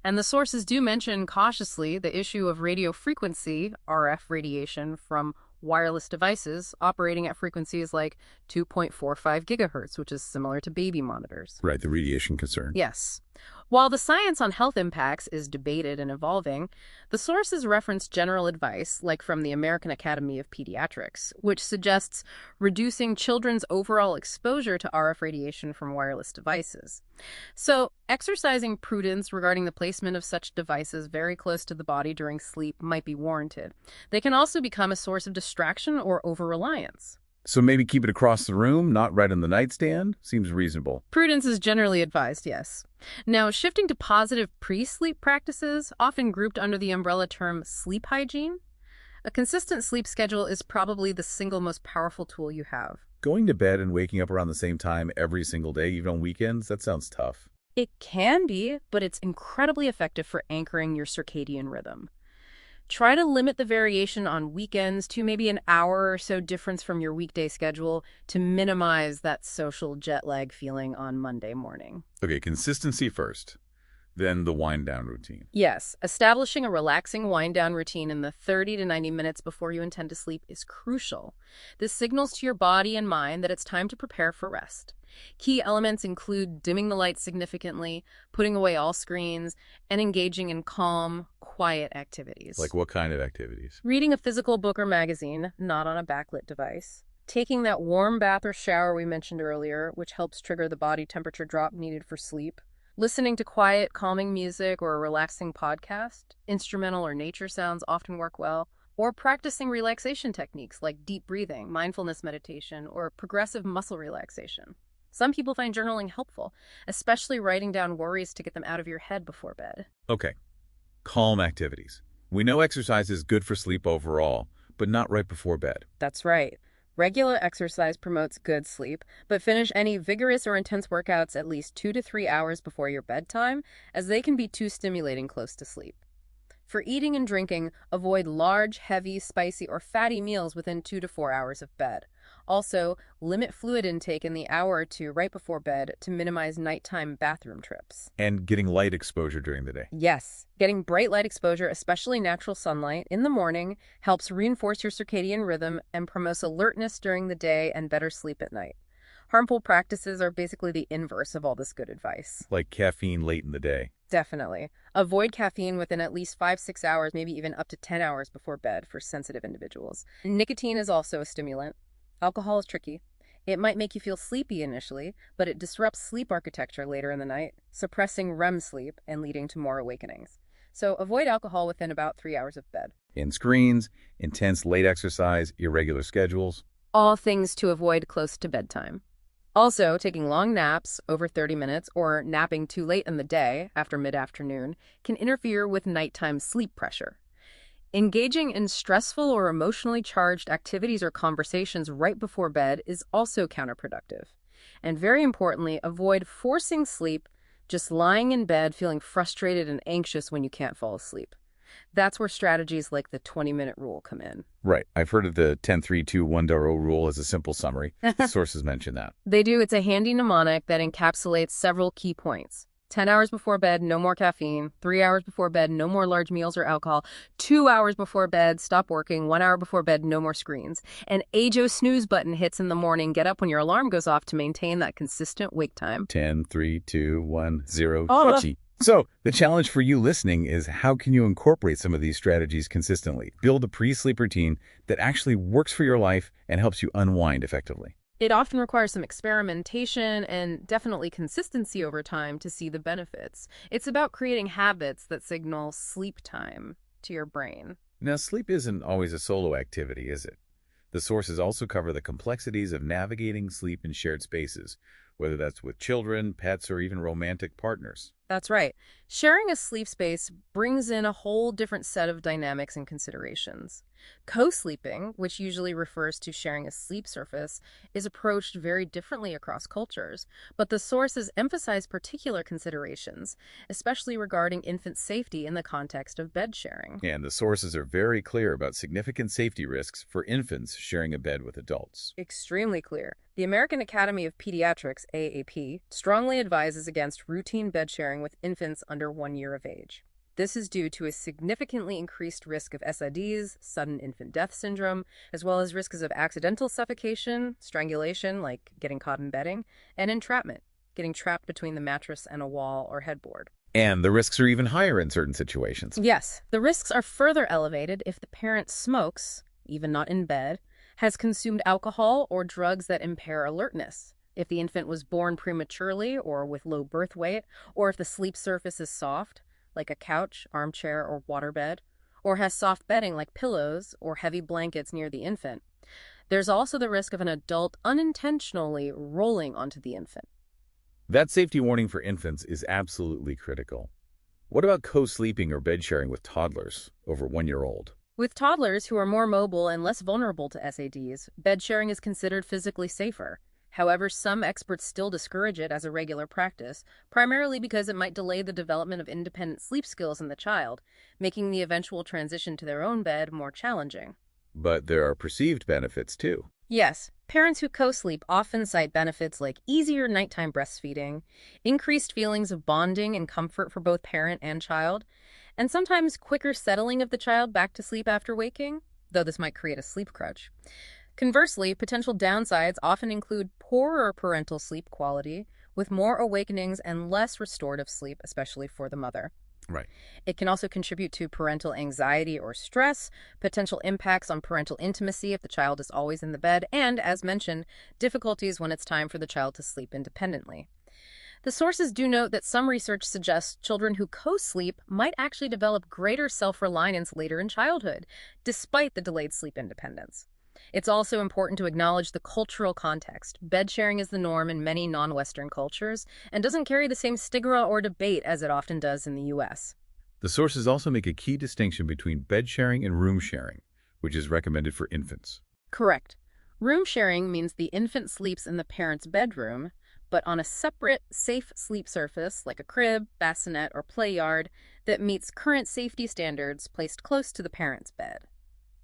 And the sources do mention cautiously the issue of radio frequency, RF radiation, from wireless devices operating at frequencies like 2.45 gigahertz, which is similar to baby monitors. Right, the radiation concern. Yes. While the science on health impacts is debated and evolving, the sources reference general advice, like from the American Academy of Pediatrics, which suggests reducing children's overall exposure to RF radiation from wireless devices. So, exercising prudence regarding the placement of such devices very close to the body during sleep might be warranted. They can also become a source of distraction or over-reliance. So maybe keep it across the room, not right on the nightstand? Seems reasonable. Prudence is generally advised, yes. Now, shifting to positive pre-sleep practices, often grouped under the umbrella term sleep hygiene, a consistent sleep schedule is probably the single most powerful tool you have. Going to bed and waking up around the same time every single day, even on weekends, that sounds tough. It can be, but it's incredibly effective for anchoring your circadian rhythm. Try to limit the variation on weekends to maybe an hour or so difference from your weekday schedule to minimize that social jet lag feeling on Monday morning. Okay, consistency first, then the wind-down routine. Yes, establishing a relaxing wind-down routine in the 30 to 90 minutes before you intend to sleep is crucial. This signals to your body and mind that it's time to prepare for rest. Key elements include dimming the lights significantly, putting away all screens, and engaging in calm, quiet activities. Like what kind of activities? Reading a physical book or magazine, not on a backlit device. Taking that warm bath or shower we mentioned earlier, which helps trigger the body temperature drop needed for sleep. Listening to quiet, calming music or a relaxing podcast, instrumental or nature sounds often work well, or practicing relaxation techniques like deep breathing, mindfulness meditation, or progressive muscle relaxation. Some people find journaling helpful, especially writing down worries to get them out of your head before bed. Okay, calm activities. We know exercise is good for sleep overall, but not right before bed. That's right. Regular exercise promotes good sleep, but finish any vigorous or intense workouts at least 2 to 3 hours before your bedtime, as they can be too stimulating close to sleep. For eating and drinking, avoid large, heavy, spicy, or fatty meals within 2 to 4 hours of bed. Also, limit fluid intake in the hour or two right before bed to minimize nighttime bathroom trips. And getting light exposure during the day. Yes, getting bright light exposure, especially natural sunlight, in the morning helps reinforce your circadian rhythm and promotes alertness during the day and better sleep at night. Harmful practices are basically the inverse of all this good advice. Like caffeine late in the day. Definitely. Avoid caffeine within at least 5-6 hours, maybe even up to 10 hours before bed for sensitive individuals. Nicotine is also a stimulant. Alcohol is tricky. It might make you feel sleepy initially, but it disrupts sleep architecture later in the night, suppressing REM sleep and leading to more awakenings. So avoid alcohol within about 3 hours of bed. In screens, intense late exercise, irregular schedules. All things to avoid close to bedtime. Also, taking long naps, over 30 minutes, or napping too late in the day, after mid-afternoon, can interfere with nighttime sleep pressure. Engaging in stressful or emotionally charged activities or conversations right before bed is also counterproductive. And very importantly, avoid forcing sleep, just lying in bed feeling frustrated and anxious when you can't fall asleep. That's where strategies like the 20-minute rule come in. Right. I've heard of the 10-3-2-1-0 rule as a simple summary. Sources mention that. They do. It's a handy mnemonic that encapsulates several key points. 10 hours before bed, no more caffeine. 3 hours before bed, no more large meals or alcohol. 2 hours before bed, stop working. 1 hour before bed, no more screens. An age-o snooze button hits in the morning. Get up when your alarm goes off to maintain that consistent wake time. 10, 3, 2, 1, 0. Oh. So the challenge for you listening is how can you incorporate some of these strategies consistently? Build a pre-sleep routine that actually works for your life and helps you unwind effectively. It often requires some experimentation and definitely consistency over time to see the benefits. It's about creating habits that signal sleep time to your brain. Now, sleep isn't always a solo activity, is it? The sources also cover the complexities of navigating sleep in shared spaces, whether that's with children, pets, or even romantic partners. That's right. Sharing a sleep space brings in a whole different set of dynamics and considerations. Co-sleeping, which usually refers to sharing a sleep surface, is approached very differently across cultures, but the sources emphasize particular considerations, especially regarding infant safety in the context of bed sharing. And the sources are very clear about significant safety risks for infants sharing a bed with adults. Extremely clear. The American Academy of Pediatrics, AAP, strongly advises against routine bed sharing with infants under 1 year of age. This is due to a significantly increased risk of SIDs, sudden infant death syndrome, as well as risks of accidental suffocation, strangulation, like getting caught in bedding, and entrapment, getting trapped between the mattress and a wall or headboard. And the risks are even higher in certain situations. Yes, the risks are further elevated if the parent smokes, even not in bed, has consumed alcohol or drugs that impair alertness, if the infant was born prematurely or with low birth weight, or if the sleep surface is soft, like a couch, armchair, or waterbed, or has soft bedding like pillows or heavy blankets near the infant. There's also the risk of an adult unintentionally rolling onto the infant. That safety warning for infants is absolutely critical. What about co-sleeping or bed sharing with toddlers over 1 year old? With toddlers who are more mobile and less vulnerable to SADs, bed sharing is considered physically safer. However, some experts still discourage it as a regular practice, primarily because it might delay the development of independent sleep skills in the child, making the eventual transition to their own bed more challenging. But there are perceived benefits too. Yes, parents who co-sleep often cite benefits like easier nighttime breastfeeding, increased feelings of bonding and comfort for both parent and child, and sometimes quicker settling of the child back to sleep after waking, though this might create a sleep crutch. Conversely, potential downsides often include poorer parental sleep quality, with more awakenings and less restorative sleep, especially for the mother. Right. It can also contribute to parental anxiety or stress, potential impacts on parental intimacy if the child is always in the bed, and, as mentioned, difficulties when it's time for the child to sleep independently. The sources do note that some research suggests children who co-sleep might actually develop greater self-reliance later in childhood, despite the delayed sleep independence. It's also important to acknowledge the cultural context. Bed sharing is the norm in many non-Western cultures and doesn't carry the same stigma or debate as it often does in the U.S. The sources also make a key distinction between bed sharing and room sharing, which is recommended for infants. Correct. Room sharing means the infant sleeps in the parent's bedroom, but on a separate, safe sleep surface like a crib, bassinet, or play yard that meets current safety standards placed close to the parent's bed.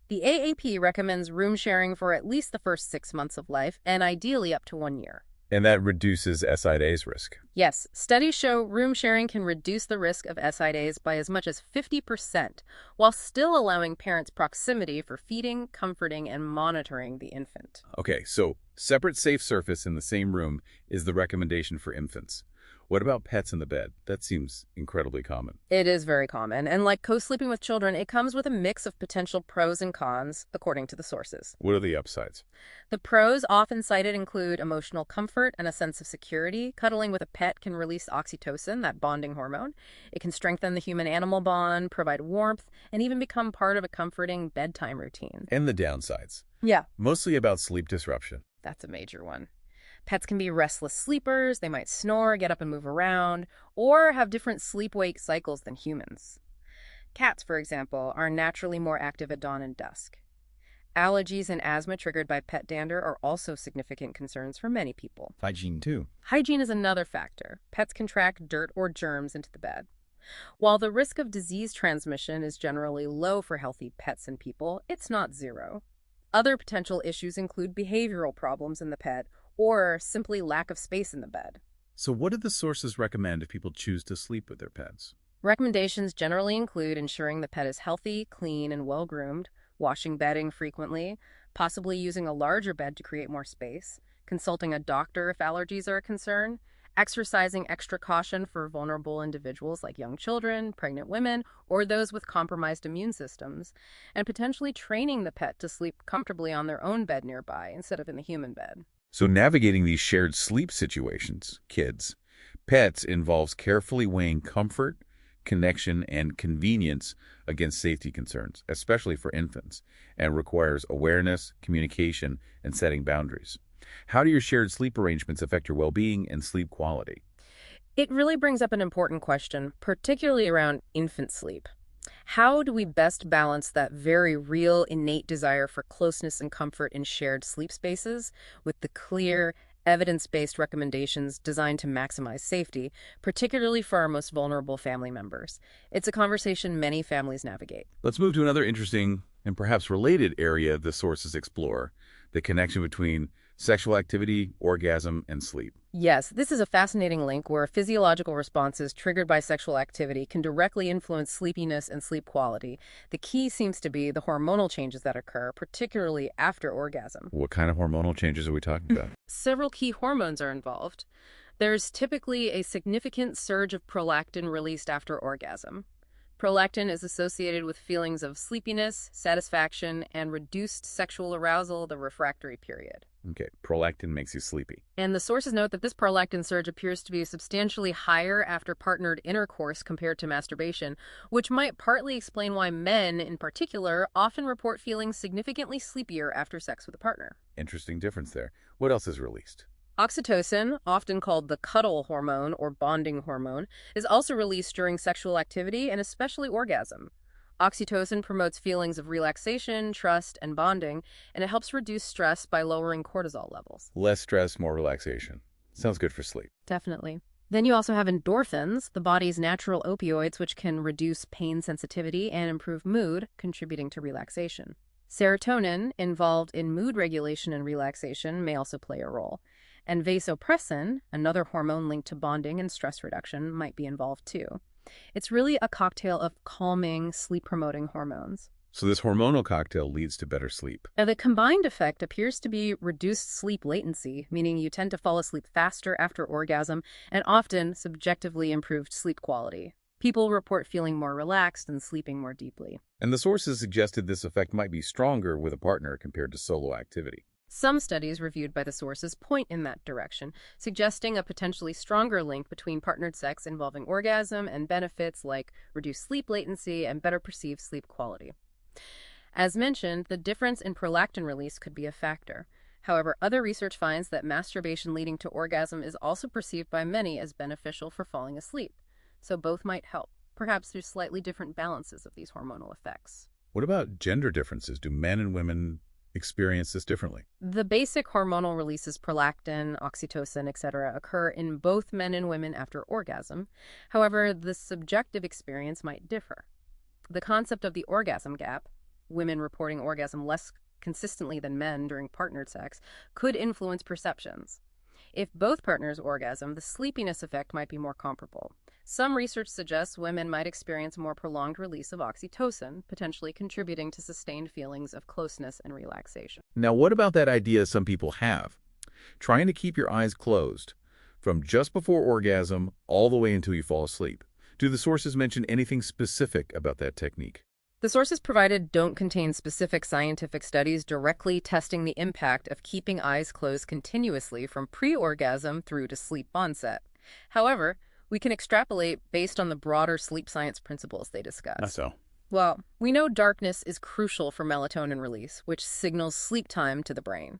The AAP recommends room sharing for at least the first 6 months of life and ideally up to 1 year. And that reduces SIDA's risk. Yes, studies show room sharing can reduce the risk of SIDAs by as much as 50%, while still allowing parents proximity for feeding, comforting, and monitoring the infant. Okay, so separate safe surface in the same room is the recommendation for infants. What about pets in the bed? That seems incredibly common. It is very common, and like co-sleeping with children, it comes with a mix of potential pros and cons, according to the sources. What are the upsides? The pros often cited include emotional comfort and a sense of security. Cuddling with a pet can release oxytocin, that bonding hormone. It can strengthen the human-animal bond, provide warmth, and even become part of a comforting bedtime routine. And the downsides. Yeah, Mostly about sleep disruption. that's a major one. Pets can be restless sleepers, they might snore, get up and move around, or have different sleep-wake cycles than humans. Cats, for example, are naturally more active at dawn and dusk. Allergies and asthma triggered by pet dander are also significant concerns for many people. Hygiene, too. Hygiene is another factor. Pets can track dirt or germs into the bed. While the risk of disease transmission is generally low for healthy pets and people, it's not zero. Other potential issues include behavioral problems in the pet or simply lack of space in the bed. So what do the sources recommend if people choose to sleep with their pets? Recommendations generally include ensuring the pet is healthy, clean, and well-groomed, washing bedding frequently, possibly using a larger bed to create more space, consulting a doctor if allergies are a concern, exercising extra caution for vulnerable individuals like young children, pregnant women, or those with compromised immune systems, and potentially training the pet to sleep comfortably on their own bed nearby instead of in the human bed. So navigating these shared sleep situations, pets, involves carefully weighing comfort, connection, and convenience against safety concerns, especially for infants, and requires awareness, communication, and setting boundaries. How do your shared sleep arrangements affect your well-being and sleep quality? It really brings up an important question, particularly around infant sleep. How do we best balance that very real, innate desire for closeness and comfort in shared sleep spaces with the clear, evidence-based recommendations designed to maximize safety, particularly for our most vulnerable family members? It's a conversation many families navigate. Let's move to another interesting and perhaps related area the sources explore, the connection between sexual activity, orgasm, and sleep. Yes, this is a fascinating link where physiological responses triggered by sexual activity can directly influence sleepiness and sleep quality. The key seems to be the hormonal changes that occur, particularly after orgasm. What kind of hormonal changes are we talking about? Several key hormones are involved. There's typically a significant surge of prolactin released after orgasm. Prolactin is associated with feelings of sleepiness, satisfaction, and reduced sexual arousal the refractory period. Okay, prolactin makes you sleepy. And the sources note that this prolactin surge appears to be substantially higher after partnered intercourse compared to masturbation, which might partly explain why men, in particular, often report feeling significantly sleepier after sex with a partner. Interesting difference there. What else is released? Oxytocin, often called the cuddle hormone or bonding hormone, is also released during sexual activity and especially orgasm. Oxytocin promotes feelings of relaxation, trust, and bonding, and it helps reduce stress by lowering cortisol levels. Less stress, more relaxation. Sounds good for sleep. Definitely. Then you also have endorphins, the body's natural opioids, which can reduce pain sensitivity and improve mood, contributing to relaxation. Serotonin, involved in mood regulation and relaxation, may also play a role. And vasopressin, another hormone linked to bonding and stress reduction, might be involved too. It's really a cocktail of calming, sleep-promoting hormones. So this hormonal cocktail leads to better sleep. Now, the combined effect appears to be reduced sleep latency, meaning you tend to fall asleep faster after orgasm, and often subjectively improved sleep quality. People report feeling more relaxed and sleeping more deeply. And the sources suggested this effect might be stronger with a partner compared to solo activity. Some studies reviewed by the sources point in that direction, suggesting a potentially stronger link between partnered sex involving orgasm and benefits like reduced sleep latency and better perceived sleep quality. As mentioned, the difference in prolactin release could be a factor. However, other research finds that masturbation leading to orgasm is also perceived by many as beneficial for falling asleep. So both might help, perhaps through slightly different balances of these hormonal effects. What about gender differences? Do men and women experience this differently? The basic hormonal releases, prolactin, oxytocin, etc., occur in both men and women after orgasm. However, the subjective experience might differ. The concept of the orgasm gap, women reporting orgasm less consistently than men during partnered sex, could influence perceptions. If both partners orgasm, the sleepiness effect might be more comparable. Some research suggests women might experience more prolonged release of oxytocin, potentially contributing to sustained feelings of closeness and relaxation. Now, what about that idea some people have? Trying to keep your eyes closed from just before orgasm all the way until you fall asleep. Do the sources mention anything specific about that technique? The sources provided don't contain specific scientific studies directly testing the impact of keeping eyes closed continuously from pre-orgasm through to sleep onset. However, we can extrapolate based on the broader sleep science principles they discuss. That's so. Well, we know darkness is crucial for melatonin release, which signals sleep time to the brain.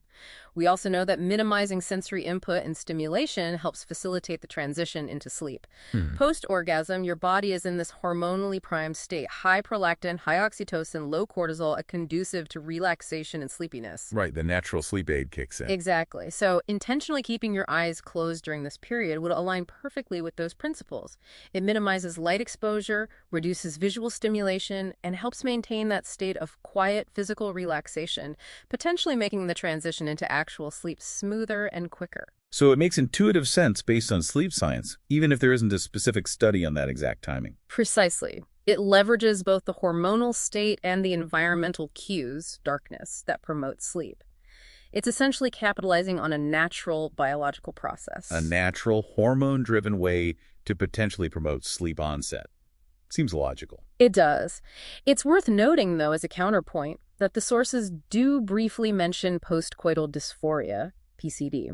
We also know that minimizing sensory input and stimulation helps facilitate the transition into sleep. Post-orgasm, your body is in this hormonally primed state, high prolactin, high oxytocin, low cortisol, conducive to relaxation and sleepiness. Right, the natural sleep aid kicks in. Exactly. So intentionally keeping your eyes closed during this period would align perfectly with those principles. It minimizes light exposure, reduces visual stimulation, and helps maintain that state of quiet physical relaxation, potentially making the transition into actual sleep smoother and quicker. So it makes intuitive sense based on sleep science, even if there isn't a specific study on that exact timing. Precisely. It leverages both the hormonal state and the environmental cues, darkness, that promote sleep. It's essentially capitalizing on a natural biological process. A natural, hormone-driven way to potentially promote sleep onset. Seems logical. It does. It's worth noting, though, as a counterpoint, that the sources do briefly mention postcoital dysphoria, PCD.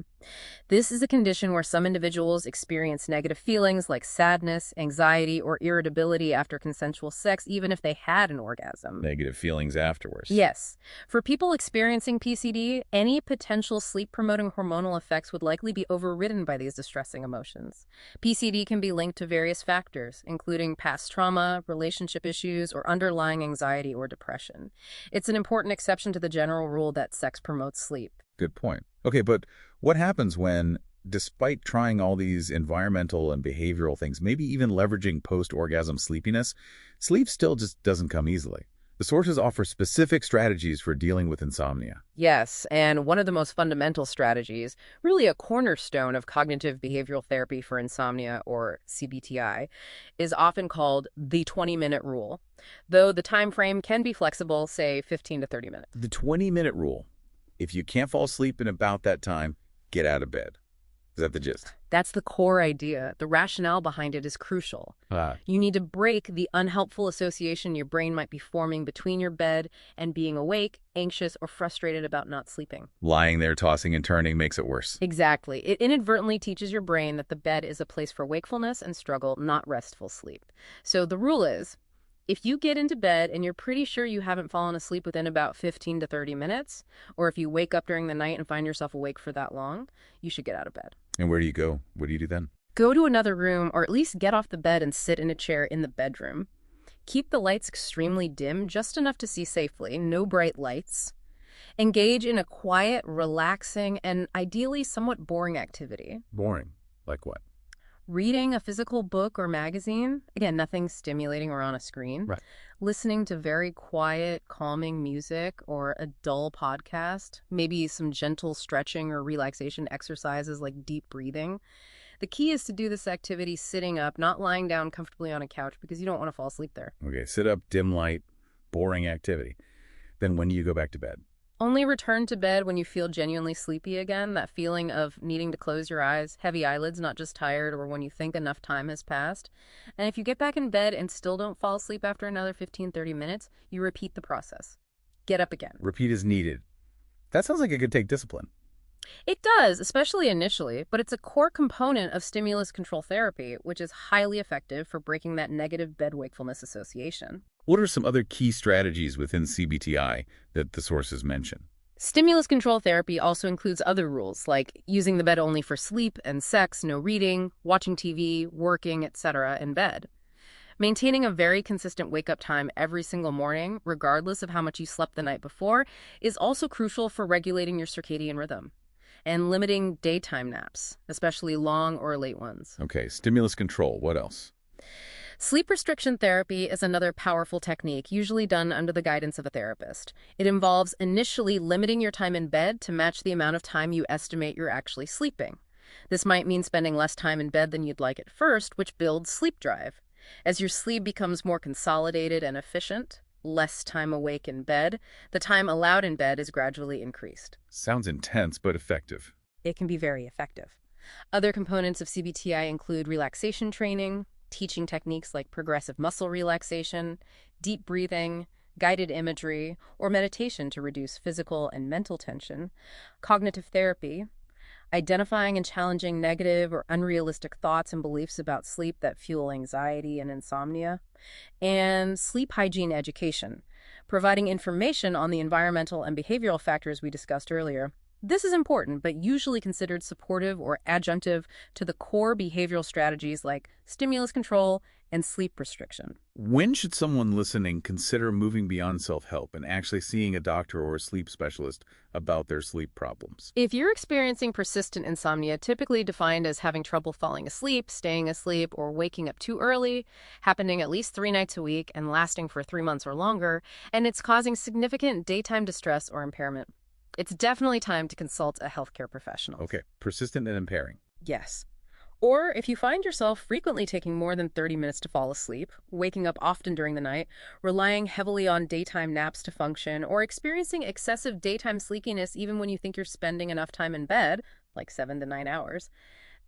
This is a condition where some individuals experience negative feelings like sadness, anxiety, or irritability after consensual sex, even if they had an orgasm. Negative feelings afterwards. Yes. For people experiencing PCD, any potential sleep-promoting hormonal effects would likely be overridden by these distressing emotions. PCD can be linked to various factors, including past trauma, relationship issues, or underlying anxiety or depression. It's an important exception to the general rule that sex promotes sleep. Good point. Okay, but what happens when, despite trying all these environmental and behavioral things, maybe even leveraging post-orgasm sleepiness, sleep still just doesn't come easily? The sources offer specific strategies for dealing with insomnia. Yes, and one of the most fundamental strategies, really a cornerstone of cognitive behavioral therapy for insomnia, or CBT-I, is often called the 20-minute rule, though the time frame can be flexible, say 15 to 30 minutes. The 20-minute rule. If you can't fall asleep in about that time, get out of bed. Is that the gist? That's the core idea. The rationale behind it is crucial. Ah, You need to break the unhelpful association your brain might be forming between your bed and being awake, anxious, or frustrated about not sleeping. lying there tossing and turning makes it worse. Exactly. It inadvertently teaches your brain that the bed is a place for wakefulness and struggle, not restful sleep. So the rule is, if you get into bed and you're pretty sure you haven't fallen asleep within about 15 to 30 minutes, or if you wake up during the night and find yourself awake for that long, you should get out of bed. And where do you go? What do you do then? Go to another room or at least get off the bed and sit in a chair in the bedroom. Keep the lights extremely dim, just enough to see safely, no bright lights. Engage in a quiet, relaxing, and ideally somewhat boring activity. Boring. Like what? Reading a physical book or magazine, again, nothing stimulating or on a screen. Right. Listening to very quiet, calming music or a dull podcast, maybe some gentle stretching or relaxation exercises like deep breathing. The key is to do this activity sitting up, not lying down comfortably on a couch because you don't want to fall asleep there. Okay, sit up, dim light, boring activity. Then when do you go back to bed? Only return to bed when you feel genuinely sleepy again, that feeling of needing to close your eyes, heavy eyelids, not just tired, or when you think enough time has passed. And if you get back in bed and still don't fall asleep after another 15-30 minutes, you repeat the process. Get up again. Repeat as needed. That sounds like it could take discipline. It does, especially initially, but it's a core component of stimulus control therapy, which is highly effective for breaking that negative bed wakefulness association. What are some other key strategies within CBT-I that the sources mention? Stimulus control therapy also includes other rules, like using the bed only for sleep and sex, no reading, watching TV, working, etc. in bed. Maintaining a very consistent wake-up time every single morning, regardless of how much you slept the night before, is also crucial for regulating your circadian rhythm. And limiting daytime naps, especially long or late ones. Okay, stimulus control. What else? Sleep restriction therapy is another powerful technique, usually done under the guidance of a therapist. It involves initially limiting your time in bed to match the amount of time you estimate you're actually sleeping. This might mean spending less time in bed than you'd like at first, which builds sleep drive. As your sleep becomes more consolidated and efficient, less time awake in bed, the time allowed in bed is gradually increased. Sounds intense, but effective. It can be very effective. Other components of CBT-I include relaxation training, teaching techniques like progressive muscle relaxation, deep breathing, guided imagery, or meditation to reduce physical and mental tension, cognitive therapy, identifying and challenging negative or unrealistic thoughts and beliefs about sleep that fuel anxiety and insomnia, and sleep hygiene education, providing information on the environmental and behavioral factors we discussed earlier. This is important, but usually considered supportive or adjunctive to the core behavioral strategies like stimulus control and sleep restriction. When should someone listening consider moving beyond self-help and actually seeing a doctor or a sleep specialist about their sleep problems? If you're experiencing persistent insomnia, typically defined as having trouble falling asleep, staying asleep, or waking up too early, happening at least 3 nights a week and lasting for 3 months or longer, and it's causing significant daytime distress or impairment, it's definitely time to consult a healthcare professional. Okay, persistent and impairing. Yes. Or if you find yourself frequently taking more than 30 minutes to fall asleep, waking up often during the night, relying heavily on daytime naps to function, or experiencing excessive daytime sleepiness even when you think you're spending enough time in bed, like 7 to 9 hours,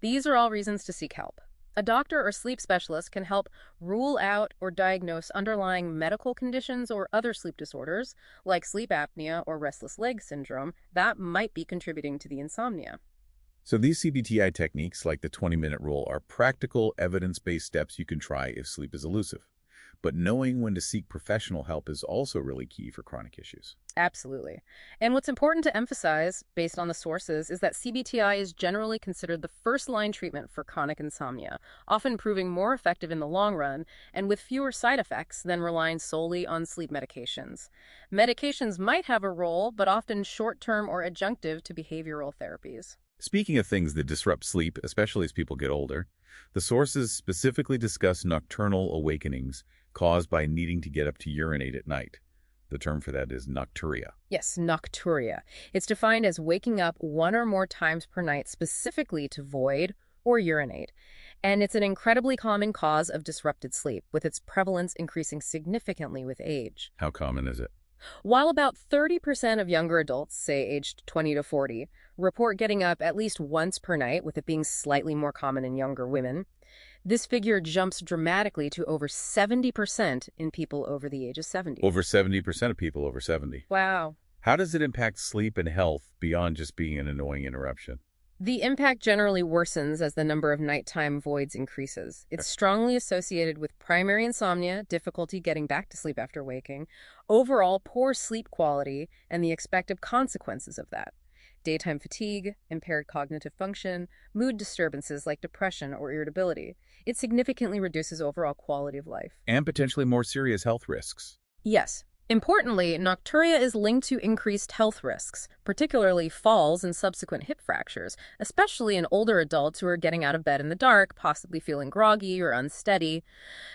these are all reasons to seek help. A doctor or sleep specialist can help rule out or diagnose underlying medical conditions or other sleep disorders, like sleep apnea or restless leg syndrome, that might be contributing to the insomnia. So these CBT-I techniques, like the 20-minute rule, are practical, evidence-based steps you can try if sleep is elusive. But knowing when to seek professional help is also really key for chronic issues. Absolutely. And what's important to emphasize, based on the sources, is that CBT-I is generally considered the first-line treatment for chronic insomnia, often proving more effective in the long run and with fewer side effects than relying solely on sleep medications. Medications might have a role, but often short-term or adjunctive to behavioral therapies. Speaking of things that disrupt sleep, especially as people get older, the sources specifically discuss nocturnal awakenings caused by needing to get up to urinate at night. The term for that is nocturia. Yes, nocturia. It's defined as waking up 1 or more times per night specifically to void or urinate. And it's an incredibly common cause of disrupted sleep, with its prevalence increasing significantly with age. How common is it? While about 30% of younger adults, say aged 20 to 40, report getting up at least once per night, with it being slightly more common in younger women, this figure jumps dramatically to over 70% in people over the age of 70. Over 70% of people over 70. Wow. How does it impact sleep and health beyond just being an annoying interruption? The impact generally worsens as the number of nighttime voids increases. It's strongly associated with primary insomnia, difficulty getting back to sleep after waking, overall poor sleep quality, and the expected consequences of that. Daytime fatigue, impaired cognitive function, mood disturbances like depression or irritability. It significantly reduces overall quality of life. And potentially more serious health risks. Yes. Importantly, nocturia is linked to increased health risks, particularly falls and subsequent hip fractures, especially in older adults who are getting out of bed in the dark, possibly feeling groggy or unsteady.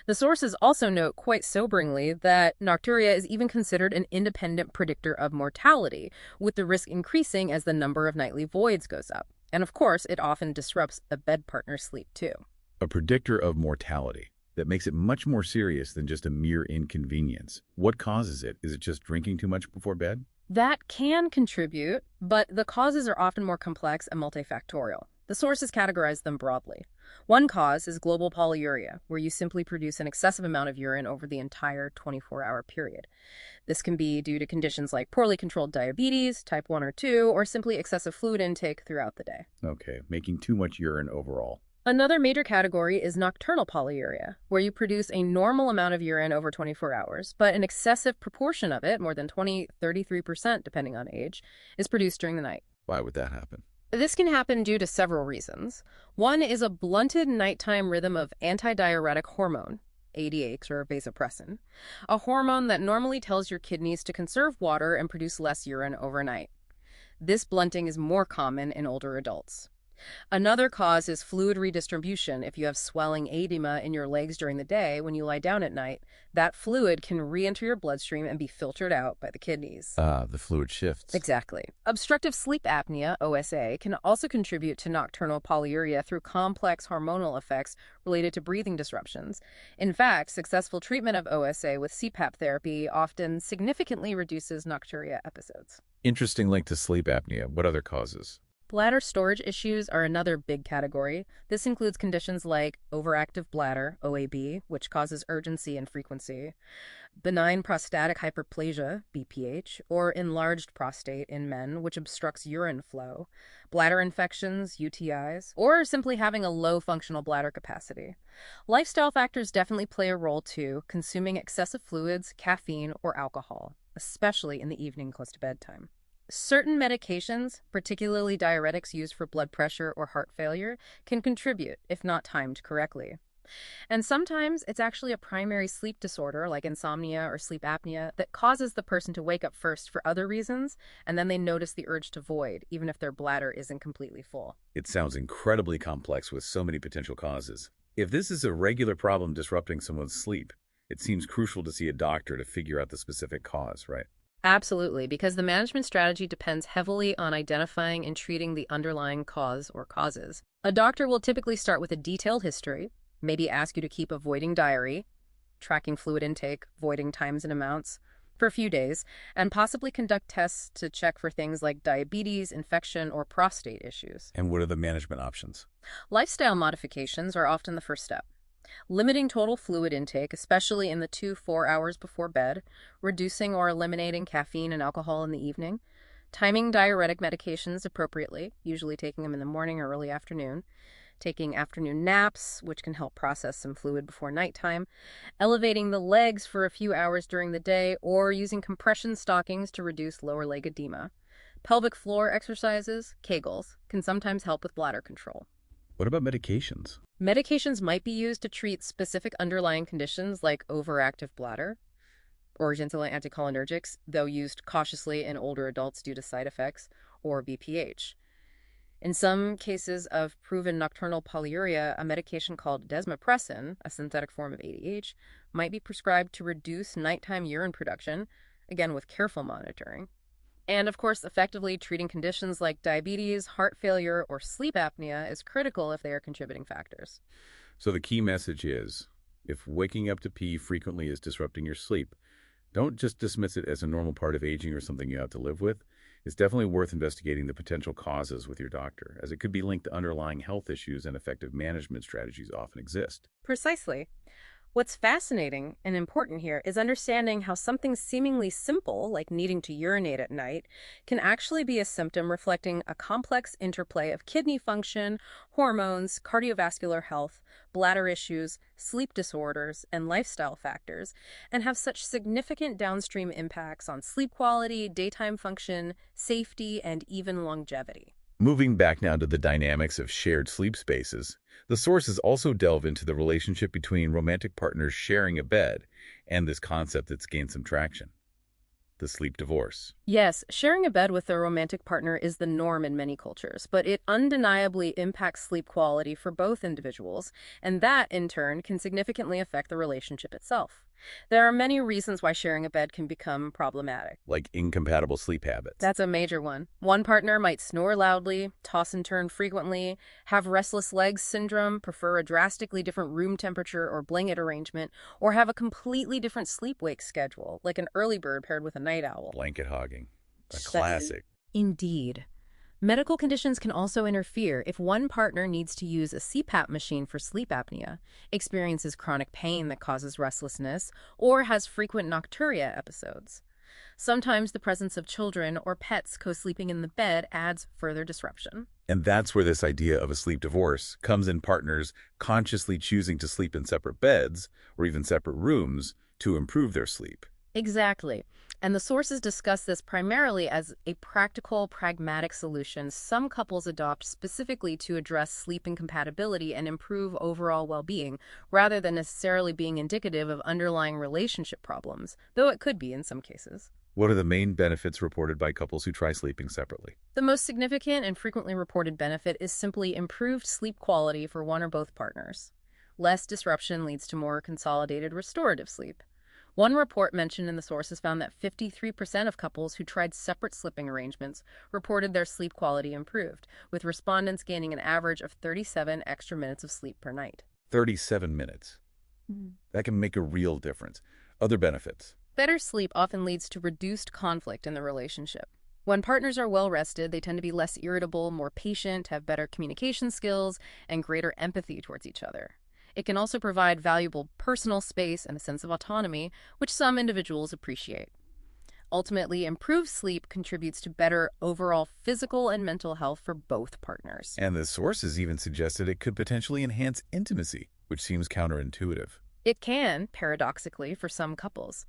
The sources also note quite soberingly that nocturia is even considered an independent predictor of mortality, with the risk increasing as the number of nightly voids goes up. And of course, it often disrupts a bed partner's sleep too. A predictor of mortality. That makes it much more serious than just a mere inconvenience. What causes it? Is it just drinking too much before bed? That can contribute, but the causes are often more complex and multifactorial. The sources categorize them broadly. One cause is global polyuria, where you simply produce an excessive amount of urine over the entire 24-hour period. This can be due to conditions like poorly controlled diabetes, type 1 or 2, or simply excessive fluid intake throughout the day. Okay, making too much urine overall. Another major category is nocturnal polyuria, where you produce a normal amount of urine over 24 hours, but an excessive proportion of it, more than 33% depending on age, is produced during the night. Why would that happen? This can happen due to several reasons. One is a blunted nighttime rhythm of antidiuretic hormone, ADH or vasopressin, a hormone that normally tells your kidneys to conserve water and produce less urine overnight. This blunting is more common in older adults. Another cause is fluid redistribution. If you have swelling edema in your legs during the day, when you lie down at night, that fluid can re-enter your bloodstream and be filtered out by the kidneys. The fluid shifts. Exactly. Obstructive sleep apnea, OSA, can also contribute to nocturnal polyuria through complex hormonal effects related to breathing disruptions. In fact, successful treatment of OSA with CPAP therapy often significantly reduces nocturia episodes. Interesting link to sleep apnea. What other causes? Bladder storage issues are another big category. This includes conditions like overactive bladder, OAB, which causes urgency and frequency, benign prostatic hyperplasia, BPH, or enlarged prostate in men, which obstructs urine flow, bladder infections, UTIs, or simply having a low functional bladder capacity. Lifestyle factors definitely play a role too, consuming excessive fluids, caffeine, or alcohol, especially in the evening close to bedtime. Certain medications, particularly diuretics used for blood pressure or heart failure, can contribute if not timed correctly. And sometimes it's actually a primary sleep disorder like insomnia or sleep apnea that causes the person to wake up first for other reasons, and then they notice the urge to void, even if their bladder isn't completely full. It sounds incredibly complex with so many potential causes. If this is a regular problem disrupting someone's sleep, it seems crucial to see a doctor to figure out the specific cause, right? Absolutely, because the management strategy depends heavily on identifying and treating the underlying cause or causes. A doctor will typically start with a detailed history, maybe ask you to keep a voiding diary, tracking fluid intake, voiding times and amounts, for a few days, and possibly conduct tests to check for things like diabetes, infection, or prostate issues. And what are the management options? Lifestyle modifications are often the first step. Limiting total fluid intake, especially in the 2-4 hours before bed, reducing or eliminating caffeine and alcohol in the evening, timing diuretic medications appropriately, usually taking them in the morning or early afternoon, taking afternoon naps, which can help process some fluid before nighttime, elevating the legs for a few hours during the day, or using compression stockings to reduce lower leg edema. Pelvic floor exercises, Kegels, can sometimes help with bladder control. What about medications? Medications might be used to treat specific underlying conditions like overactive bladder or gentle anticholinergics, though used cautiously in older adults due to side effects, or BPH. In some cases of proven nocturnal polyuria, a medication called desmopressin, a synthetic form of ADH, might be prescribed to reduce nighttime urine production, again with careful monitoring. And of course, effectively treating conditions like diabetes, heart failure, or sleep apnea is critical if they are contributing factors. So the key message is, if waking up to pee frequently is disrupting your sleep, Don't just dismiss it as a normal part of aging or something you have to live with. It's definitely worth investigating the potential causes with your doctor, as it could be linked to underlying health issues and effective management strategies often exist. Precisely. What's fascinating and important here is understanding how something seemingly simple, like needing to urinate at night, can actually be a symptom reflecting a complex interplay of kidney function, hormones, cardiovascular health, bladder issues, sleep disorders, and lifestyle factors, and have such significant downstream impacts on sleep quality, daytime function, safety, and even longevity. Moving back now to the dynamics of shared sleep spaces, the sources also delve into the relationship between romantic partners sharing a bed and this concept that's gained some traction, the sleep divorce. Yes, sharing a bed with a romantic partner is the norm in many cultures, but it undeniably impacts sleep quality for both individuals, and that, in turn, can significantly affect the relationship itself. There are many reasons why sharing a bed can become problematic. Like incompatible sleep habits. That's a major one. One partner might snore loudly, toss and turn frequently, have restless legs syndrome, prefer a drastically different room temperature or blanket arrangement, or have a completely different sleep-wake schedule, like an early bird paired with a night owl. Blanket hogging. A That- classic. Indeed. Medical conditions can also interfere if one partner needs to use a CPAP machine for sleep apnea, experiences chronic pain that causes restlessness, or has frequent nocturia episodes. Sometimes the presence of children or pets co-sleeping in the bed adds further disruption. And that's where this idea of a sleep divorce comes in, partners consciously choosing to sleep in separate beds or even separate rooms to improve their sleep. Exactly. And the sources discuss this primarily as a practical, pragmatic solution some couples adopt specifically to address sleep incompatibility and improve overall well-being, rather than necessarily being indicative of underlying relationship problems, though it could be in some cases. What are the main benefits reported by couples who try sleeping separately? The most significant and frequently reported benefit is simply improved sleep quality for one or both partners. Less disruption leads to more consolidated restorative sleep. One report mentioned in the sources found that 53% of couples who tried separate sleeping arrangements reported their sleep quality improved, with respondents gaining an average of 37 extra minutes of sleep per night. 37 minutes. That can make a real difference. Other benefits. Better sleep often leads to reduced conflict in the relationship. When partners are well rested, they tend to be less irritable, more patient, have better communication skills, and greater empathy towards each other. It can also provide valuable personal space and a sense of autonomy, which some individuals appreciate. Ultimately, improved sleep contributes to better overall physical and mental health for both partners. And the sources even suggested it could potentially enhance intimacy, which seems counterintuitive. It can, paradoxically, for some couples.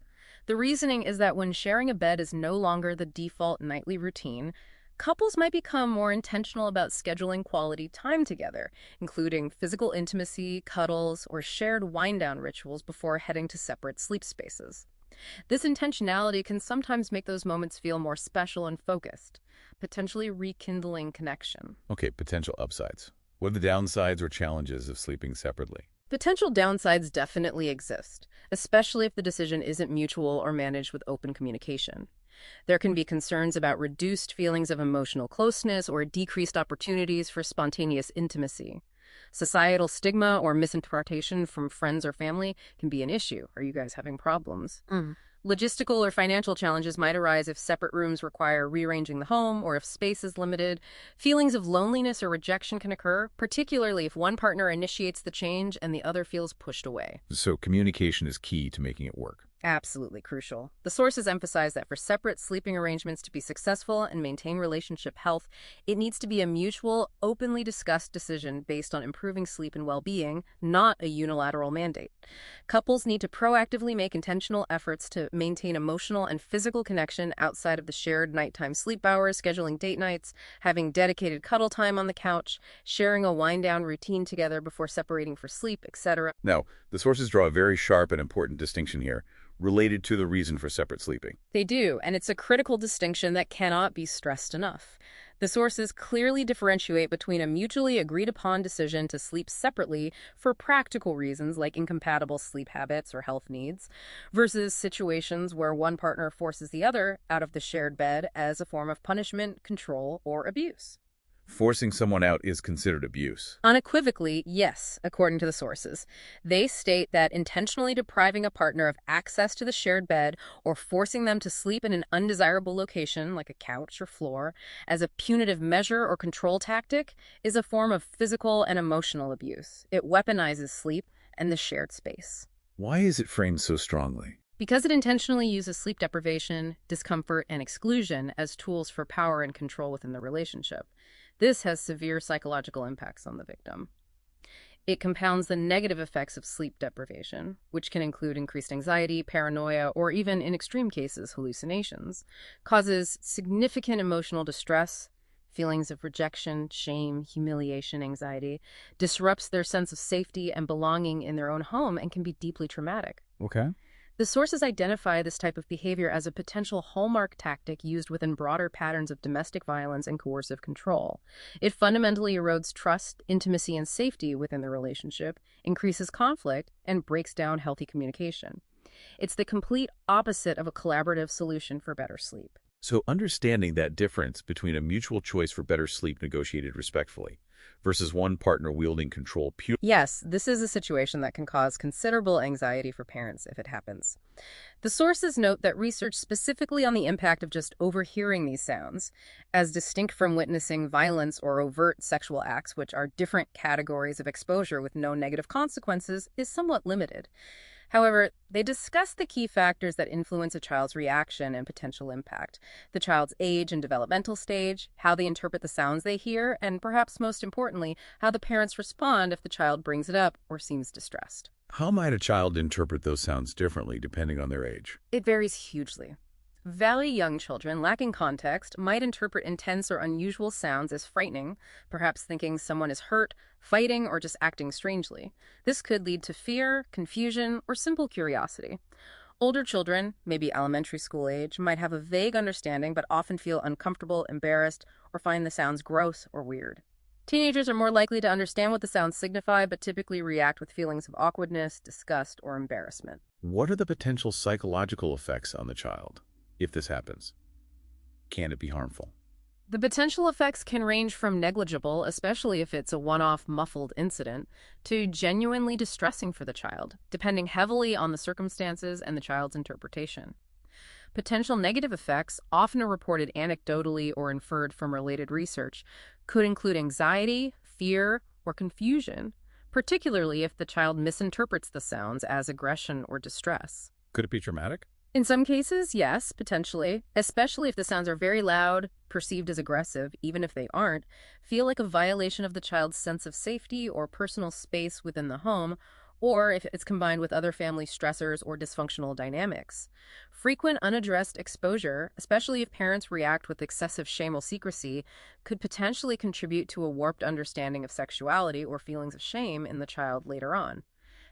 The reasoning is that when sharing a bed is no longer the default nightly routine, couples might become more intentional about scheduling quality time together, including physical intimacy, cuddles, or shared wind-down rituals before heading to separate sleep spaces. This intentionality can sometimes make those moments feel more special and focused, potentially rekindling connection. Okay, potential upsides. What are the downsides or challenges of sleeping separately? Potential downsides definitely exist, especially if the decision isn't mutual or managed with open communication. There can be concerns about reduced feelings of emotional closeness or decreased opportunities for spontaneous intimacy. Societal stigma or misinterpretation from friends or family can be an issue. Are you guys having problems? Logistical or financial challenges might arise if separate rooms require rearranging the home or if space is limited. Feelings of loneliness or rejection can occur, particularly if one partner initiates the change and the other feels pushed away. So communication is key to making it work. Absolutely crucial. The sources emphasize that for separate sleeping arrangements to be successful and maintain relationship health, it needs to be a mutual, openly discussed decision based on improving sleep and well-being, not a unilateral mandate. Couples need to proactively make intentional efforts to maintain emotional and physical connection outside of the shared nighttime sleep hours, scheduling date nights, having dedicated cuddle time on the couch, sharing a wind-down routine together before separating for sleep, etc. Now, the sources draw a very sharp and important distinction here, related to the reason for separate sleeping. They do, and it's a critical distinction that cannot be stressed enough. The sources clearly differentiate between a mutually agreed-upon decision to sleep separately for practical reasons like incompatible sleep habits or health needs, versus situations where one partner forces the other out of the shared bed as a form of punishment, control, or abuse. Forcing someone out is considered abuse. Unequivocally, yes, according to the sources. They state that intentionally depriving a partner of access to the shared bed or forcing them to sleep in an undesirable location, like a couch or floor, as a punitive measure or control tactic is a form of physical and emotional abuse. It weaponizes sleep and the shared space. Why is it framed so strongly? Because it intentionally uses sleep deprivation, discomfort, and exclusion as tools for power and control within the relationship. This has severe psychological impacts on the victim. It compounds the negative effects of sleep deprivation, which can include increased anxiety, paranoia, or even, in extreme cases, hallucinations, causes significant emotional distress, feelings of rejection, shame, humiliation, anxiety, disrupts their sense of safety and belonging in their own home, and can be deeply traumatic. Okay. The sources identify this type of behavior as a potential hallmark tactic used within broader patterns of domestic violence and coercive control. It fundamentally erodes trust, intimacy, and safety within the relationship, increases conflict, and breaks down healthy communication. It's the complete opposite of a collaborative solution for better sleep. So understanding that difference between a mutual choice for better sleep negotiated respectfully versus one partner wielding control purely. Yes, this is a situation that can cause considerable anxiety for parents if it happens. The sources note that research specifically on the impact of just overhearing these sounds, as distinct from witnessing violence or overt sexual acts, which are different categories of exposure with no negative consequences, is somewhat limited. However, they discuss the key factors that influence a child's reaction and potential impact: the child's age and developmental stage, how they interpret the sounds they hear, and perhaps most importantly, how the parents respond if the child brings it up or seems distressed. How might a child interpret those sounds differently depending on their age? It varies hugely. Very young children, lacking context, might interpret intense or unusual sounds as frightening, perhaps thinking someone is hurt, fighting, or just acting strangely. This could lead to fear, confusion, or simple curiosity. Older children, maybe elementary school age, might have a vague understanding but often feel uncomfortable, embarrassed, or find the sounds gross or weird. Teenagers are more likely to understand what the sounds signify but typically react with feelings of awkwardness, disgust, or embarrassment. What are the potential psychological effects on the child if this happens? Can it be harmful? The potential effects can range from negligible, especially if it's a one-off muffled incident, to genuinely distressing for the child, depending heavily on the circumstances and the child's interpretation. Potential negative effects, often reported anecdotally or inferred from related research, could include anxiety, fear, or confusion, particularly if the child misinterprets the sounds as aggression or distress. Could it be traumatic? In some cases, yes, potentially, especially if the sounds are very loud, perceived as aggressive, even if they aren't, feel like a violation of the child's sense of safety or personal space within the home, or if it's combined with other family stressors or dysfunctional dynamics. Frequent unaddressed exposure, especially if parents react with excessive shame or secrecy, could potentially contribute to a warped understanding of sexuality or feelings of shame in the child later on.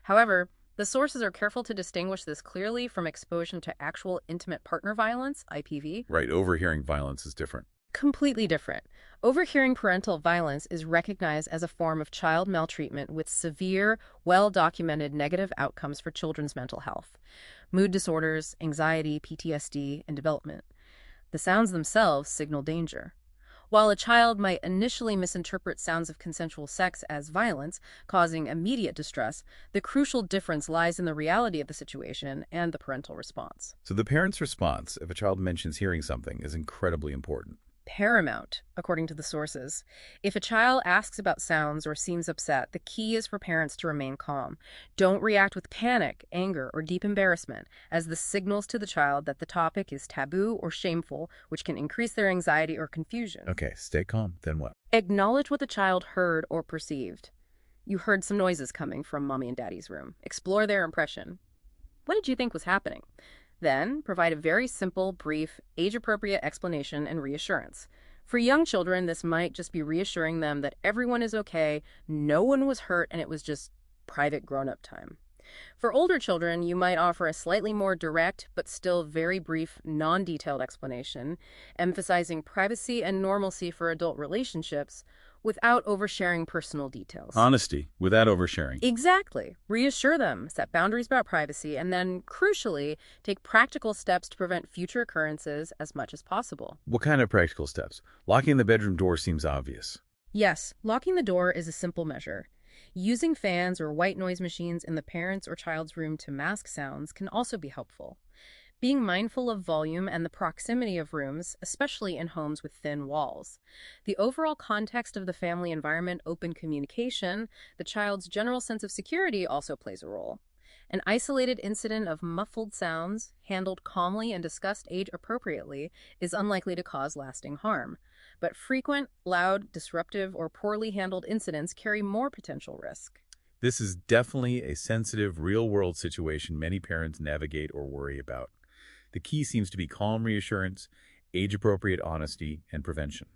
However, the sources are careful to distinguish this clearly from exposure to actual intimate partner violence, IPV. Right, overhearing violence is different. Completely different. Overhearing parental violence is recognized as a form of child maltreatment with severe, well-documented negative outcomes for children's mental health: mood disorders, anxiety, PTSD, and development. The sounds themselves signal danger. While a child might initially misinterpret sounds of consensual sex as violence, causing immediate distress, the crucial difference lies in the reality of the situation and the parental response. So the parent's response, if a child mentions hearing something, is incredibly important. Paramount, according to the sources. If a child asks about sounds or seems upset, the key is for parents to remain calm. Don't react with panic, anger, or deep embarrassment, as this signals to the child that the topic is taboo or shameful, which can increase their anxiety or confusion. Okay, stay calm. Then what? Acknowledge what the child heard or perceived. You heard some noises coming from mommy and daddy's room. Explore their impression. What did you think was happening? Then, provide a very simple, brief, age-appropriate explanation and reassurance. For young children, this might just be reassuring them that everyone is okay, no one was hurt, and it was just private grown-up time. For older children, you might offer a slightly more direct, but still very brief, non-detailed explanation, emphasizing privacy and normalcy for adult relationships, without oversharing personal details. Honesty, without oversharing. Exactly. Reassure them, set boundaries about privacy, and then, crucially, take practical steps to prevent future occurrences as much as possible. What kind of practical steps? Locking the bedroom door seems obvious. Yes, locking the door is a simple measure. Using fans or white noise machines in the parent's or child's room to mask sounds can also be helpful. Being mindful of volume and the proximity of rooms, especially in homes with thin walls. The overall context of the family environment, open communication, the child's general sense of security also plays a role. An isolated incident of muffled sounds, handled calmly and discussed age appropriately, is unlikely to cause lasting harm. But frequent, loud, disruptive, or poorly handled incidents carry more potential risk. This is definitely a sensitive, real-world situation many parents navigate or worry about. The key seems to be calm reassurance, age-appropriate honesty, and prevention.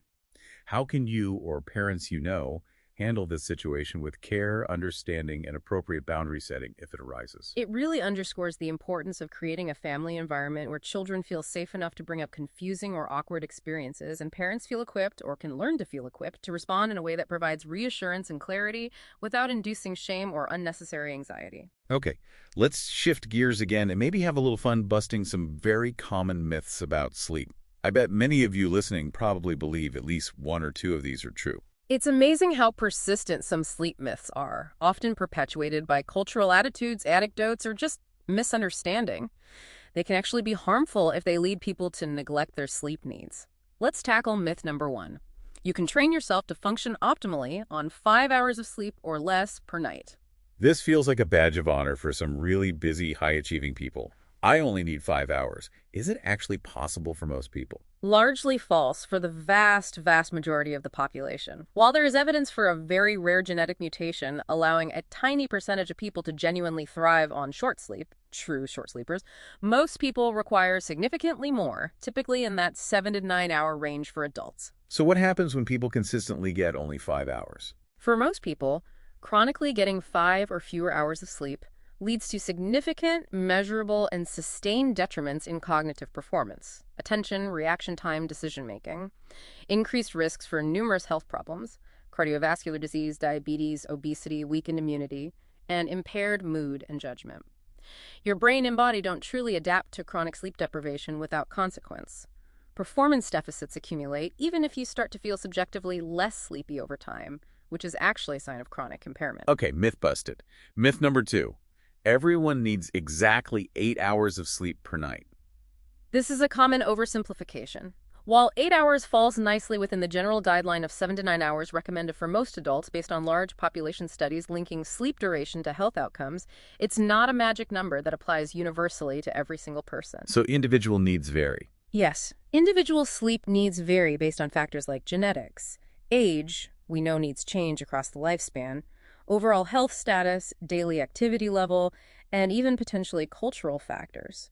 How can you or parents you know handle this situation with care, understanding, and appropriate boundary setting if it arises? It really underscores the importance of creating a family environment where children feel safe enough to bring up confusing or awkward experiences, and parents feel equipped or can learn to feel equipped to respond in a way that provides reassurance and clarity without inducing shame or unnecessary anxiety. Okay, let's shift gears again and maybe have a little fun busting some very common myths about sleep. I bet many of you listening probably believe at least one or two of these are true. It's amazing how persistent some sleep myths are, often perpetuated by cultural attitudes, anecdotes, or just misunderstanding. They can actually be harmful if they lead people to neglect their sleep needs. Let's tackle myth number one. You can train yourself to function optimally on 5 hours of sleep or less per night. This feels like a badge of honor for some really busy, high-achieving people. I only need 5 hours. Is it actually possible for most people? Largely false for the vast majority of the population. While there is evidence for a very rare genetic mutation allowing a tiny percentage of people to genuinely thrive on short sleep, true short sleepers, most people require significantly more, typically in that 7 to 9 hour range for adults. So what happens when people consistently get only 5 hours? For most people, chronically getting 5 or fewer hours of sleep leads to significant, measurable, and sustained detriments in cognitive performance, attention, reaction time, decision-making, increased risks for numerous health problems, cardiovascular disease, diabetes, obesity, weakened immunity, and impaired mood and judgment. Your brain and body don't truly adapt to chronic sleep deprivation without consequence. Performance deficits accumulate even if you start to feel subjectively less sleepy over time, which is actually a sign of chronic impairment. Okay, myth busted. Myth number two. Everyone needs exactly 8 hours of sleep per night. This is a common oversimplification. While 8 hours falls nicely within the general guideline of 7 to 9 hours recommended for most adults based on large population studies linking sleep duration to health outcomes, it's not a magic number that applies universally to every single person. So individual needs vary. Yes, individual sleep needs vary based on factors like genetics, age, we know needs change across the lifespan, overall health status, daily activity level, and even potentially cultural factors.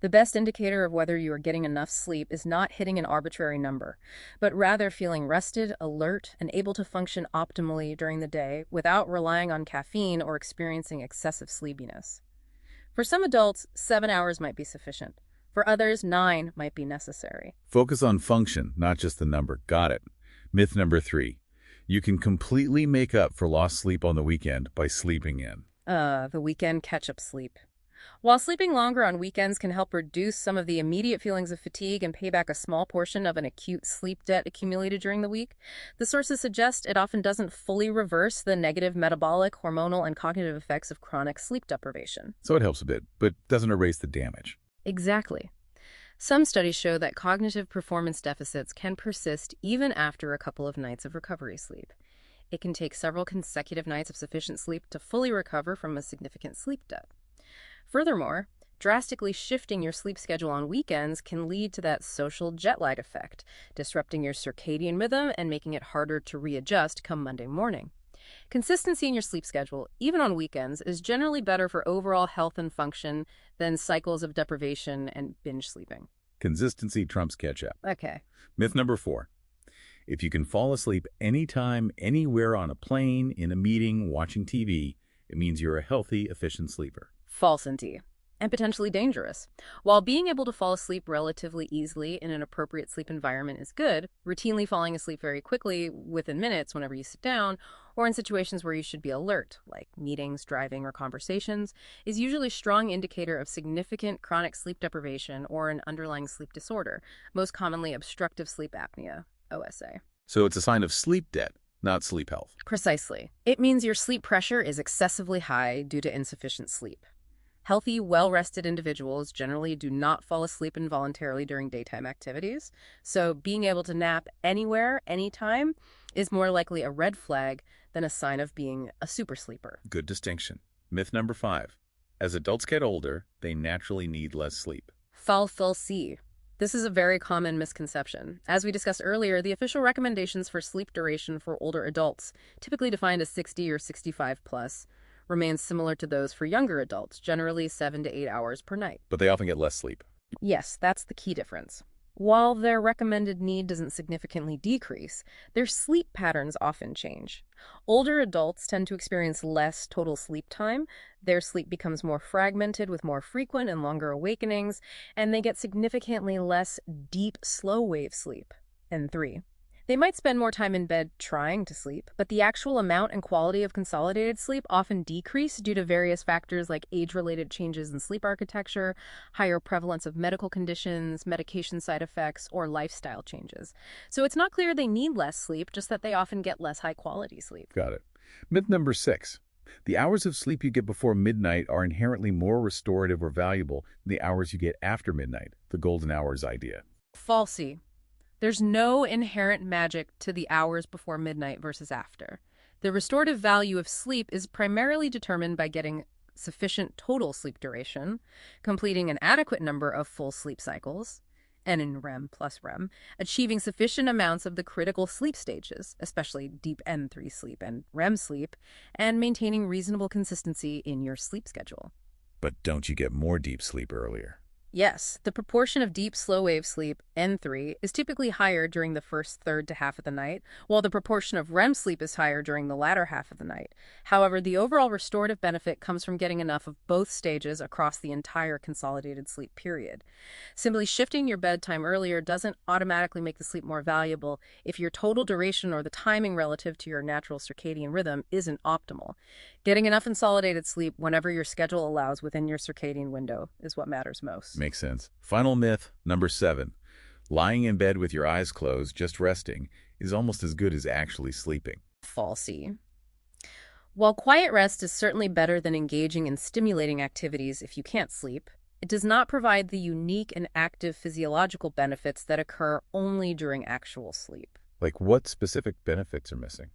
The best indicator of whether you are getting enough sleep is not hitting an arbitrary number, but rather feeling rested, alert, and able to function optimally during the day without relying on caffeine or experiencing excessive sleepiness. For some adults, 7 hours might be sufficient. For others, 9 might be necessary. Focus on function, not just the number. Got it. Myth number 3. You can completely make up for lost sleep on the weekend by sleeping in. The weekend catch-up sleep. While sleeping longer on weekends can help reduce some of the immediate feelings of fatigue and pay back a small portion of an acute sleep debt accumulated during the week, the sources suggest it often doesn't fully reverse the negative metabolic, hormonal, and cognitive effects of chronic sleep deprivation. So it helps a bit, but doesn't erase the damage. Exactly. Some studies show that cognitive performance deficits can persist even after a couple of nights of recovery sleep. It can take several consecutive nights of sufficient sleep to fully recover from a significant sleep debt. Furthermore, drastically shifting your sleep schedule on weekends can lead to that social jet lag effect, disrupting your circadian rhythm and making it harder to readjust come Monday morning. Consistency in your sleep schedule, even on weekends, is generally better for overall health and function than cycles of deprivation and binge sleeping. Consistency trumps catch-up. Okay. Myth number 4. If you can fall asleep anytime, anywhere on a plane, in a meeting, watching TV, it means you're a healthy, efficient sleeper. False indeed, and potentially dangerous. While being able to fall asleep relatively easily in an appropriate sleep environment is good, routinely falling asleep very quickly within minutes whenever you sit down, or in situations where you should be alert, like meetings, driving, or conversations, is usually a strong indicator of significant chronic sleep deprivation or an underlying sleep disorder, most commonly obstructive sleep apnea, OSA. So it's a sign of sleep debt, not sleep health. Precisely. It means your sleep pressure is excessively high due to insufficient sleep. Healthy, well-rested individuals generally do not fall asleep involuntarily during daytime activities, so being able to nap anywhere, anytime, is more likely a red flag than a sign of being a super sleeper. Good distinction. Myth number 5. As adults get older, they naturally need less sleep. False. This is a very common misconception. As we discussed earlier, the official recommendations for sleep duration for older adults, typically defined as 60 or 65 plus, remains similar to those for younger adults, generally 7 to 8 hours per night. But they often get less sleep. Yes, that's the key difference. While their recommended need doesn't significantly decrease, their sleep patterns often change. Older adults tend to experience less total sleep time, their sleep becomes more fragmented with more frequent and longer awakenings, and they get significantly less deep, slow-wave sleep, N3. They might spend more time in bed trying to sleep, but the actual amount and quality of consolidated sleep often decrease due to various factors like age-related changes in sleep architecture, higher prevalence of medical conditions, medication side effects, or lifestyle changes. So it's not clear they need less sleep, just that they often get less high-quality sleep. Got it. Myth number 6. The hours of sleep you get before midnight are inherently more restorative or valuable than the hours you get after midnight, the golden hours idea. Falsy. There's no inherent magic to the hours before midnight versus after. The restorative value of sleep is primarily determined by getting sufficient total sleep duration, completing an adequate number of full sleep cycles, NREM plus REM, achieving sufficient amounts of the critical sleep stages, especially deep N3 sleep and REM sleep, and maintaining reasonable consistency in your sleep schedule. But don't you get more deep sleep earlier? Yes, the proportion of deep slow-wave sleep, N3, is typically higher during the first third to half of the night, while the proportion of REM sleep is higher during the latter half of the night. However, the overall restorative benefit comes from getting enough of both stages across the entire consolidated sleep period. Simply shifting your bedtime earlier doesn't automatically make the sleep more valuable if your total duration or the timing relative to your natural circadian rhythm isn't optimal. Getting enough consolidated sleep whenever your schedule allows within your circadian window is what matters most. Makes sense. Final myth, number 7. Lying in bed with your eyes closed, just resting, is almost as good as actually sleeping. Falsy. While quiet rest is certainly better than engaging in stimulating activities if you can't sleep, it does not provide the unique and active physiological benefits that occur only during actual sleep. Like what specific benefits are missing?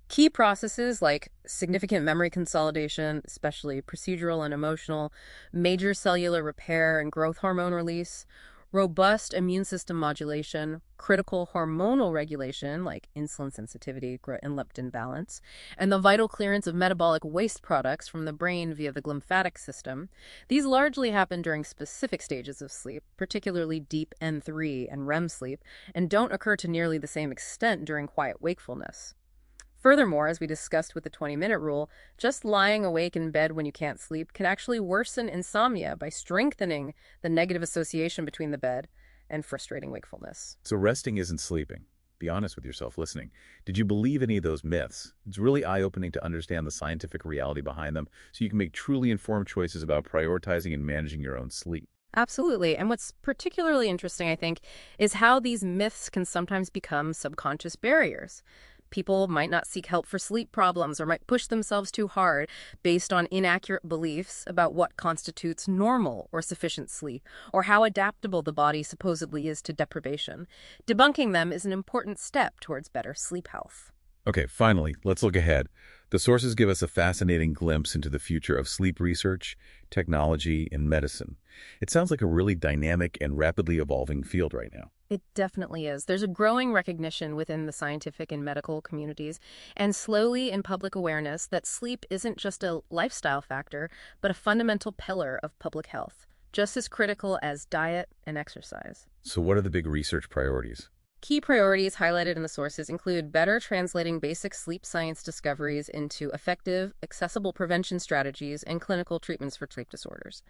Key processes like significant memory consolidation, especially procedural and emotional, major cellular repair and growth hormone release, robust immune system modulation, critical hormonal regulation like insulin sensitivity and leptin balance, and the vital clearance of metabolic waste products from the brain via the glymphatic system. These largely happen during specific stages of sleep, particularly deep N3 and REM sleep, and don't occur to nearly the same extent during quiet wakefulness. Furthermore, as we discussed with the 20-minute rule, just lying awake in bed when you can't sleep can actually worsen insomnia by strengthening the negative association between the bed and frustrating wakefulness. So resting isn't sleeping. Be honest with yourself listening. Did you believe any of those myths? It's really eye-opening to understand the scientific reality behind them so you can make truly informed choices about prioritizing and managing your own sleep. Absolutely. And what's particularly interesting, I think, is how these myths can sometimes become subconscious barriers. People might not seek help for sleep problems or might push themselves too hard based on inaccurate beliefs about what constitutes normal or sufficient sleep, or how adaptable the body supposedly is to deprivation. Debunking them is an important step towards better sleep health. Okay, finally, let's look ahead. The sources give us a fascinating glimpse into the future of sleep research, technology, and medicine. It sounds like a really dynamic and rapidly evolving field right now. It definitely is. There's a growing recognition within the scientific and medical communities, and slowly in public awareness that sleep isn't just a lifestyle factor, but a fundamental pillar of public health, just as critical as diet and exercise. So what are the big research priorities? Key priorities highlighted in the sources include better translating basic sleep science discoveries into effective, accessible prevention strategies and clinical treatments for sleep disorders.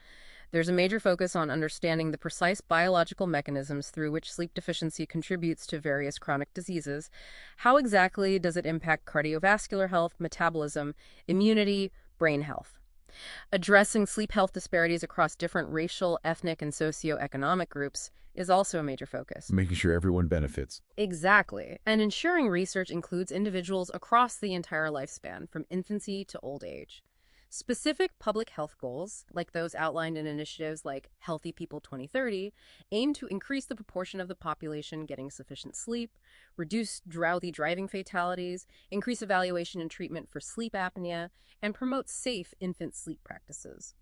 There's a major focus on understanding the precise biological mechanisms through which sleep deficiency contributes to various chronic diseases. How exactly does it impact cardiovascular health, metabolism, immunity, brain health? Addressing sleep health disparities across different racial, ethnic, and socioeconomic groups is also a major focus. Making sure everyone benefits. Exactly. And ensuring research includes individuals across the entire lifespan, from infancy to old age. Specific public health goals, like those outlined in initiatives like Healthy People 2030, aim to increase the proportion of the population getting sufficient sleep, reduce drowsy driving fatalities, increase evaluation and treatment for sleep apnea, and promote safe infant sleep practices.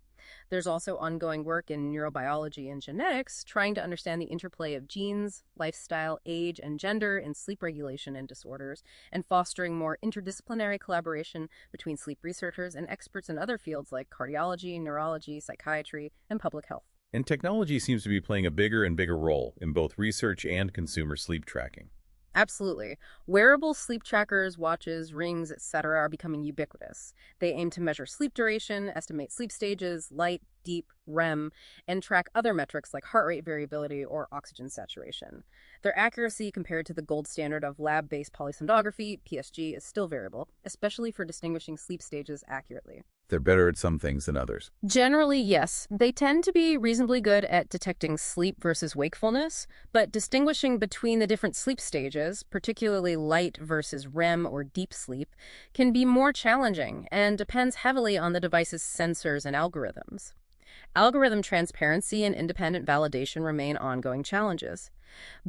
There's also ongoing work in neurobiology and genetics, trying to understand the interplay of genes, lifestyle, age, and gender in sleep regulation and disorders, and fostering more interdisciplinary collaboration between sleep researchers and experts in other fields like cardiology, neurology, psychiatry, and public health. And technology seems to be playing a bigger and bigger role in both research and consumer sleep tracking. Absolutely. Wearable sleep trackers, watches, rings, etc. are becoming ubiquitous. They aim to measure sleep duration, estimate sleep stages, light, deep, REM, and track other metrics like heart rate variability or oxygen saturation. Their accuracy compared to the gold standard of lab-based polysomnography, PSG, is still variable, especially for distinguishing sleep stages accurately. They're better at some things than others. Generally, yes. They tend to be reasonably good at detecting sleep versus wakefulness, but distinguishing between the different sleep stages, particularly light versus REM or deep sleep, can be more challenging and depends heavily on the device's sensors and algorithms. Algorithm transparency and independent validation remain ongoing challenges.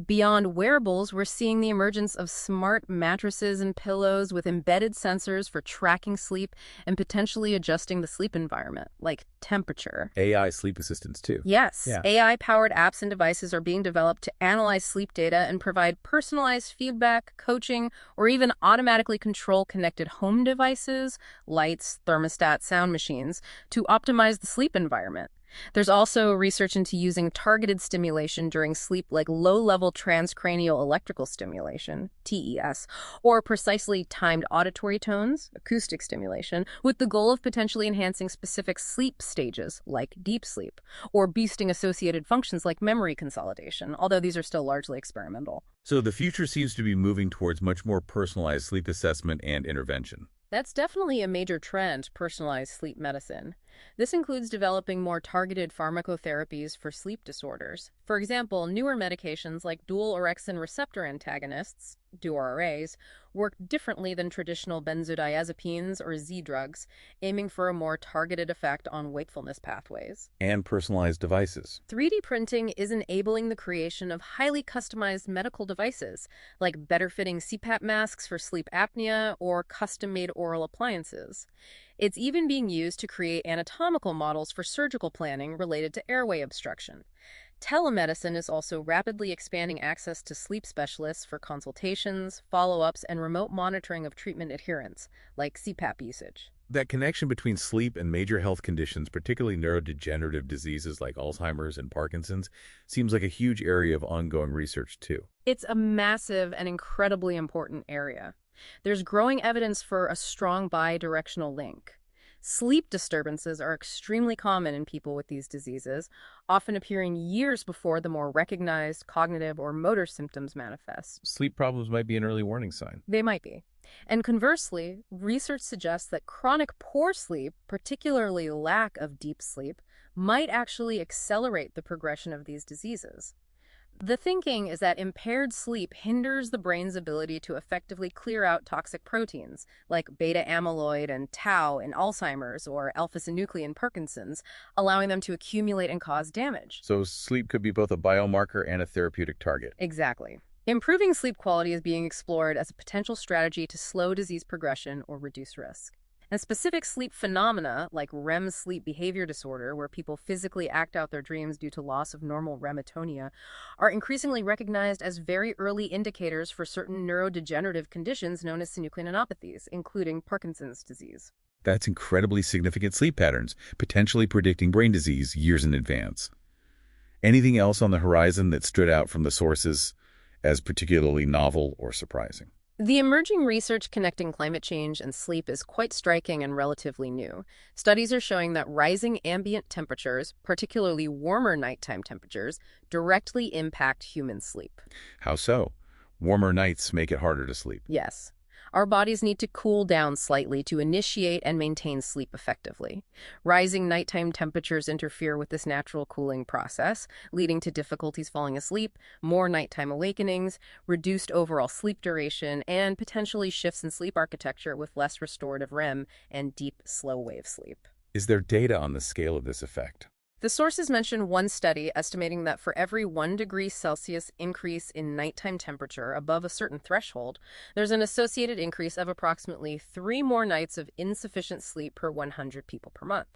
Beyond wearables, we're seeing the emergence of smart mattresses and pillows with embedded sensors for tracking sleep and potentially adjusting the sleep environment, like temperature. AI sleep assistants, too. Yes, Yeah. AI-powered apps and devices are being developed to analyze sleep data and provide personalized feedback, coaching, or even automatically control connected home devices, lights, thermostat, sound machines, to optimize the sleep environment. There's also research into using targeted stimulation during sleep, like low-level transcranial electrical stimulation, TES, or precisely timed auditory tones, acoustic stimulation, with the goal of potentially enhancing specific sleep stages, like deep sleep, or boosting associated functions like memory consolidation, although these are still largely experimental. So the future seems to be moving towards much more personalized sleep assessment and intervention. That's definitely a major trend, personalized sleep medicine. This includes developing more targeted pharmacotherapies for sleep disorders. For example, newer medications like dual orexin receptor antagonists, DORAs, work differently than traditional benzodiazepines or Z drugs, aiming for a more targeted effect on wakefulness pathways. And personalized devices. 3D printing is enabling the creation of highly customized medical devices, like better-fitting CPAP masks for sleep apnea or custom-made oral appliances. It's even being used to create anatomical models for surgical planning related to airway obstruction. Telemedicine is also rapidly expanding access to sleep specialists for consultations, follow-ups, and remote monitoring of treatment adherence, like CPAP usage. That connection between sleep and major health conditions, particularly neurodegenerative diseases like Alzheimer's and Parkinson's, seems like a huge area of ongoing research, too. It's a massive and incredibly important area. There's growing evidence for a strong bi-directional link. Sleep disturbances are extremely common in people with these diseases, often appearing years before the more recognized cognitive or motor symptoms manifest. Sleep problems might be an early warning sign. They might be. And conversely, research suggests that chronic poor sleep, particularly lack of deep sleep, might actually accelerate the progression of these diseases. The thinking is that impaired sleep hinders the brain's ability to effectively clear out toxic proteins, like beta-amyloid and tau in Alzheimer's or alpha-synuclein in Parkinson's, allowing them to accumulate and cause damage. So sleep could be both a biomarker and a therapeutic target. Exactly. Improving sleep quality is being explored as a potential strategy to slow disease progression or reduce risk. And specific sleep phenomena, like REM sleep behavior disorder, where people physically act out their dreams due to loss of normal rematonia, are increasingly recognized as very early indicators for certain neurodegenerative conditions known as synucleinopathies, including Parkinson's disease. That's incredibly significant sleep patterns, potentially predicting brain disease years in advance. Anything else on the horizon that stood out from the sources as particularly novel or surprising? The emerging research connecting climate change and sleep is quite striking and relatively new. Studies are showing that rising ambient temperatures, particularly warmer nighttime temperatures, directly impact human sleep. How so? Warmer nights make it harder to sleep. Yes. Our bodies need to cool down slightly to initiate and maintain sleep effectively. Rising nighttime temperatures interfere with this natural cooling process, leading to difficulties falling asleep, more nighttime awakenings, reduced overall sleep duration, and potentially shifts in sleep architecture with less restorative REM and deep, slow-wave sleep. Is there data on the scale of this effect? The sources mention one study estimating that for every 1 degree Celsius increase in nighttime temperature above a certain threshold, there's an associated increase of approximately 3 more nights of insufficient sleep per 100 people per month.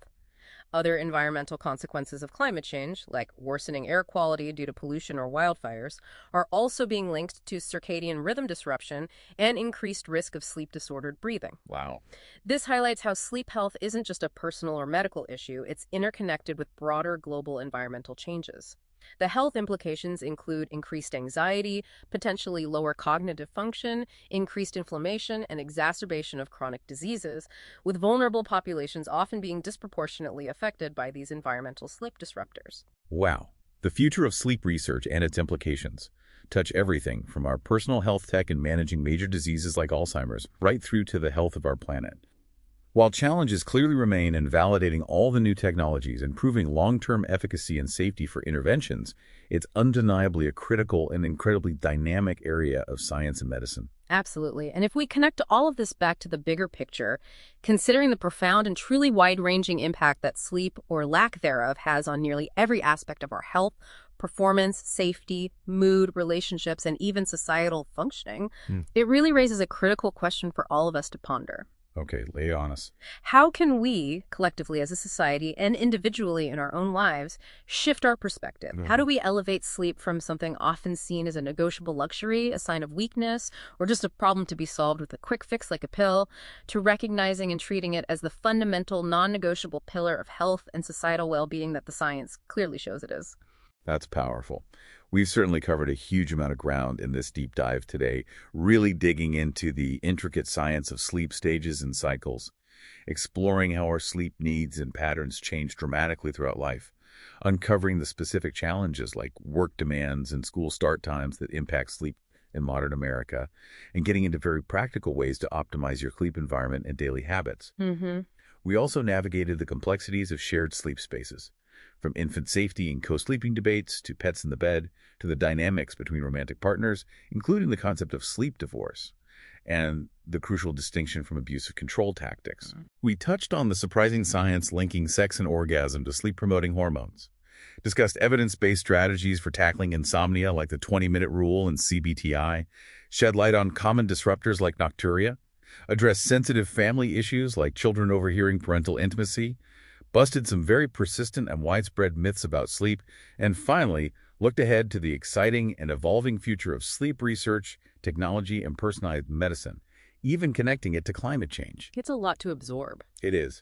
Other environmental consequences of climate change, like worsening air quality due to pollution or wildfires, are also being linked to circadian rhythm disruption and increased risk of sleep-disordered breathing. Wow. This highlights how sleep health isn't just a personal or medical issue, it's interconnected with broader global environmental changes. The health implications include increased anxiety, potentially lower cognitive function, increased inflammation, and exacerbation of chronic diseases, with vulnerable populations often being disproportionately affected by these environmental sleep disruptors. Wow. The future of sleep research and its implications touch everything from our personal health tech and managing major diseases like Alzheimer's right through to the health of our planet. While challenges clearly remain in validating all the new technologies and proving long-term efficacy and safety for interventions, it's undeniably a critical and incredibly dynamic area of science and medicine. Absolutely. And if we connect all of this back to the bigger picture, considering the profound and truly wide-ranging impact that sleep, or lack thereof, has on nearly every aspect of our health, performance, safety, mood, relationships, and even societal functioning, it really raises a critical question for all of us to ponder. Okay, lay on us. How can we, collectively as a society and individually in our own lives, shift our perspective? How do we elevate sleep from something often seen as a negotiable luxury, a sign of weakness, or just a problem to be solved with a quick fix like a pill, to recognizing and treating it as the fundamental, non-negotiable pillar of health and societal well-being that the science clearly shows it is? That's powerful. We've certainly covered a huge amount of ground in this deep dive today, really digging into the intricate science of sleep stages and cycles, exploring how our sleep needs and patterns change dramatically throughout life, uncovering the specific challenges like work demands and school start times that impact sleep in modern America, and getting into very practical ways to optimize your sleep environment and daily habits. We also navigated the complexities of shared sleep spaces, from infant safety and co-sleeping debates to pets in the bed, to the dynamics between romantic partners, including the concept of sleep divorce and the crucial distinction from abusive control tactics. We touched on the surprising science linking sex and orgasm to sleep-promoting hormones, discussed evidence-based strategies for tackling insomnia like the 20-minute rule and CBT-I, shed light on common disruptors like Nocturia, addressed sensitive family issues like children overhearing parental intimacy, busted some very persistent and widespread myths about sleep, and finally, looked ahead to the exciting and evolving future of sleep research, technology, and personalized medicine, even connecting it to climate change. It's a lot to absorb. It is.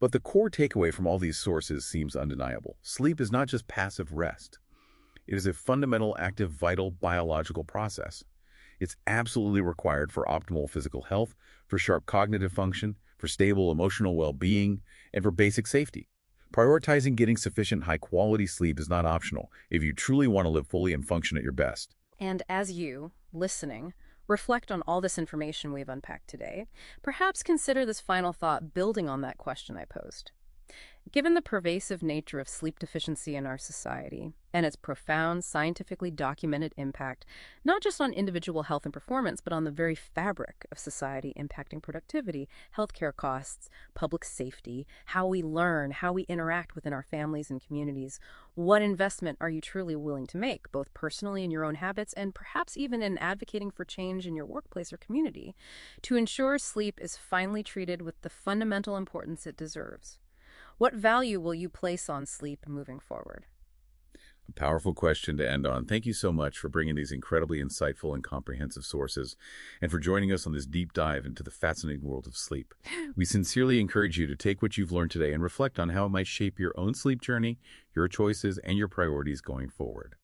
But the core takeaway from all these sources seems undeniable. Sleep is not just passive rest. It is a fundamental, active, vital biological process. It's absolutely required for optimal physical health, for sharp cognitive function, for stable emotional well-being, and for basic safety. Prioritizing getting sufficient high-quality sleep is not optional if you truly want to live fully and function at your best. And as you, listening, reflect on all this information we've unpacked today, perhaps consider this final thought building on that question I posed. Given the pervasive nature of sleep deficiency in our society and its profound, scientifically documented impact, not just on individual health and performance, but on the very fabric of society, impacting productivity, healthcare costs, public safety, how we learn, how we interact within our families and communities, what investment are you truly willing to make, both personally in your own habits and perhaps even in advocating for change in your workplace or community, to ensure sleep is finally treated with the fundamental importance it deserves? What value will you place on sleep moving forward? A powerful question to end on. Thank you so much for bringing these incredibly insightful and comprehensive sources and for joining us on this deep dive into the fascinating world of sleep. We sincerely encourage you to take what you've learned today and reflect on how it might shape your own sleep journey, your choices, and your priorities going forward.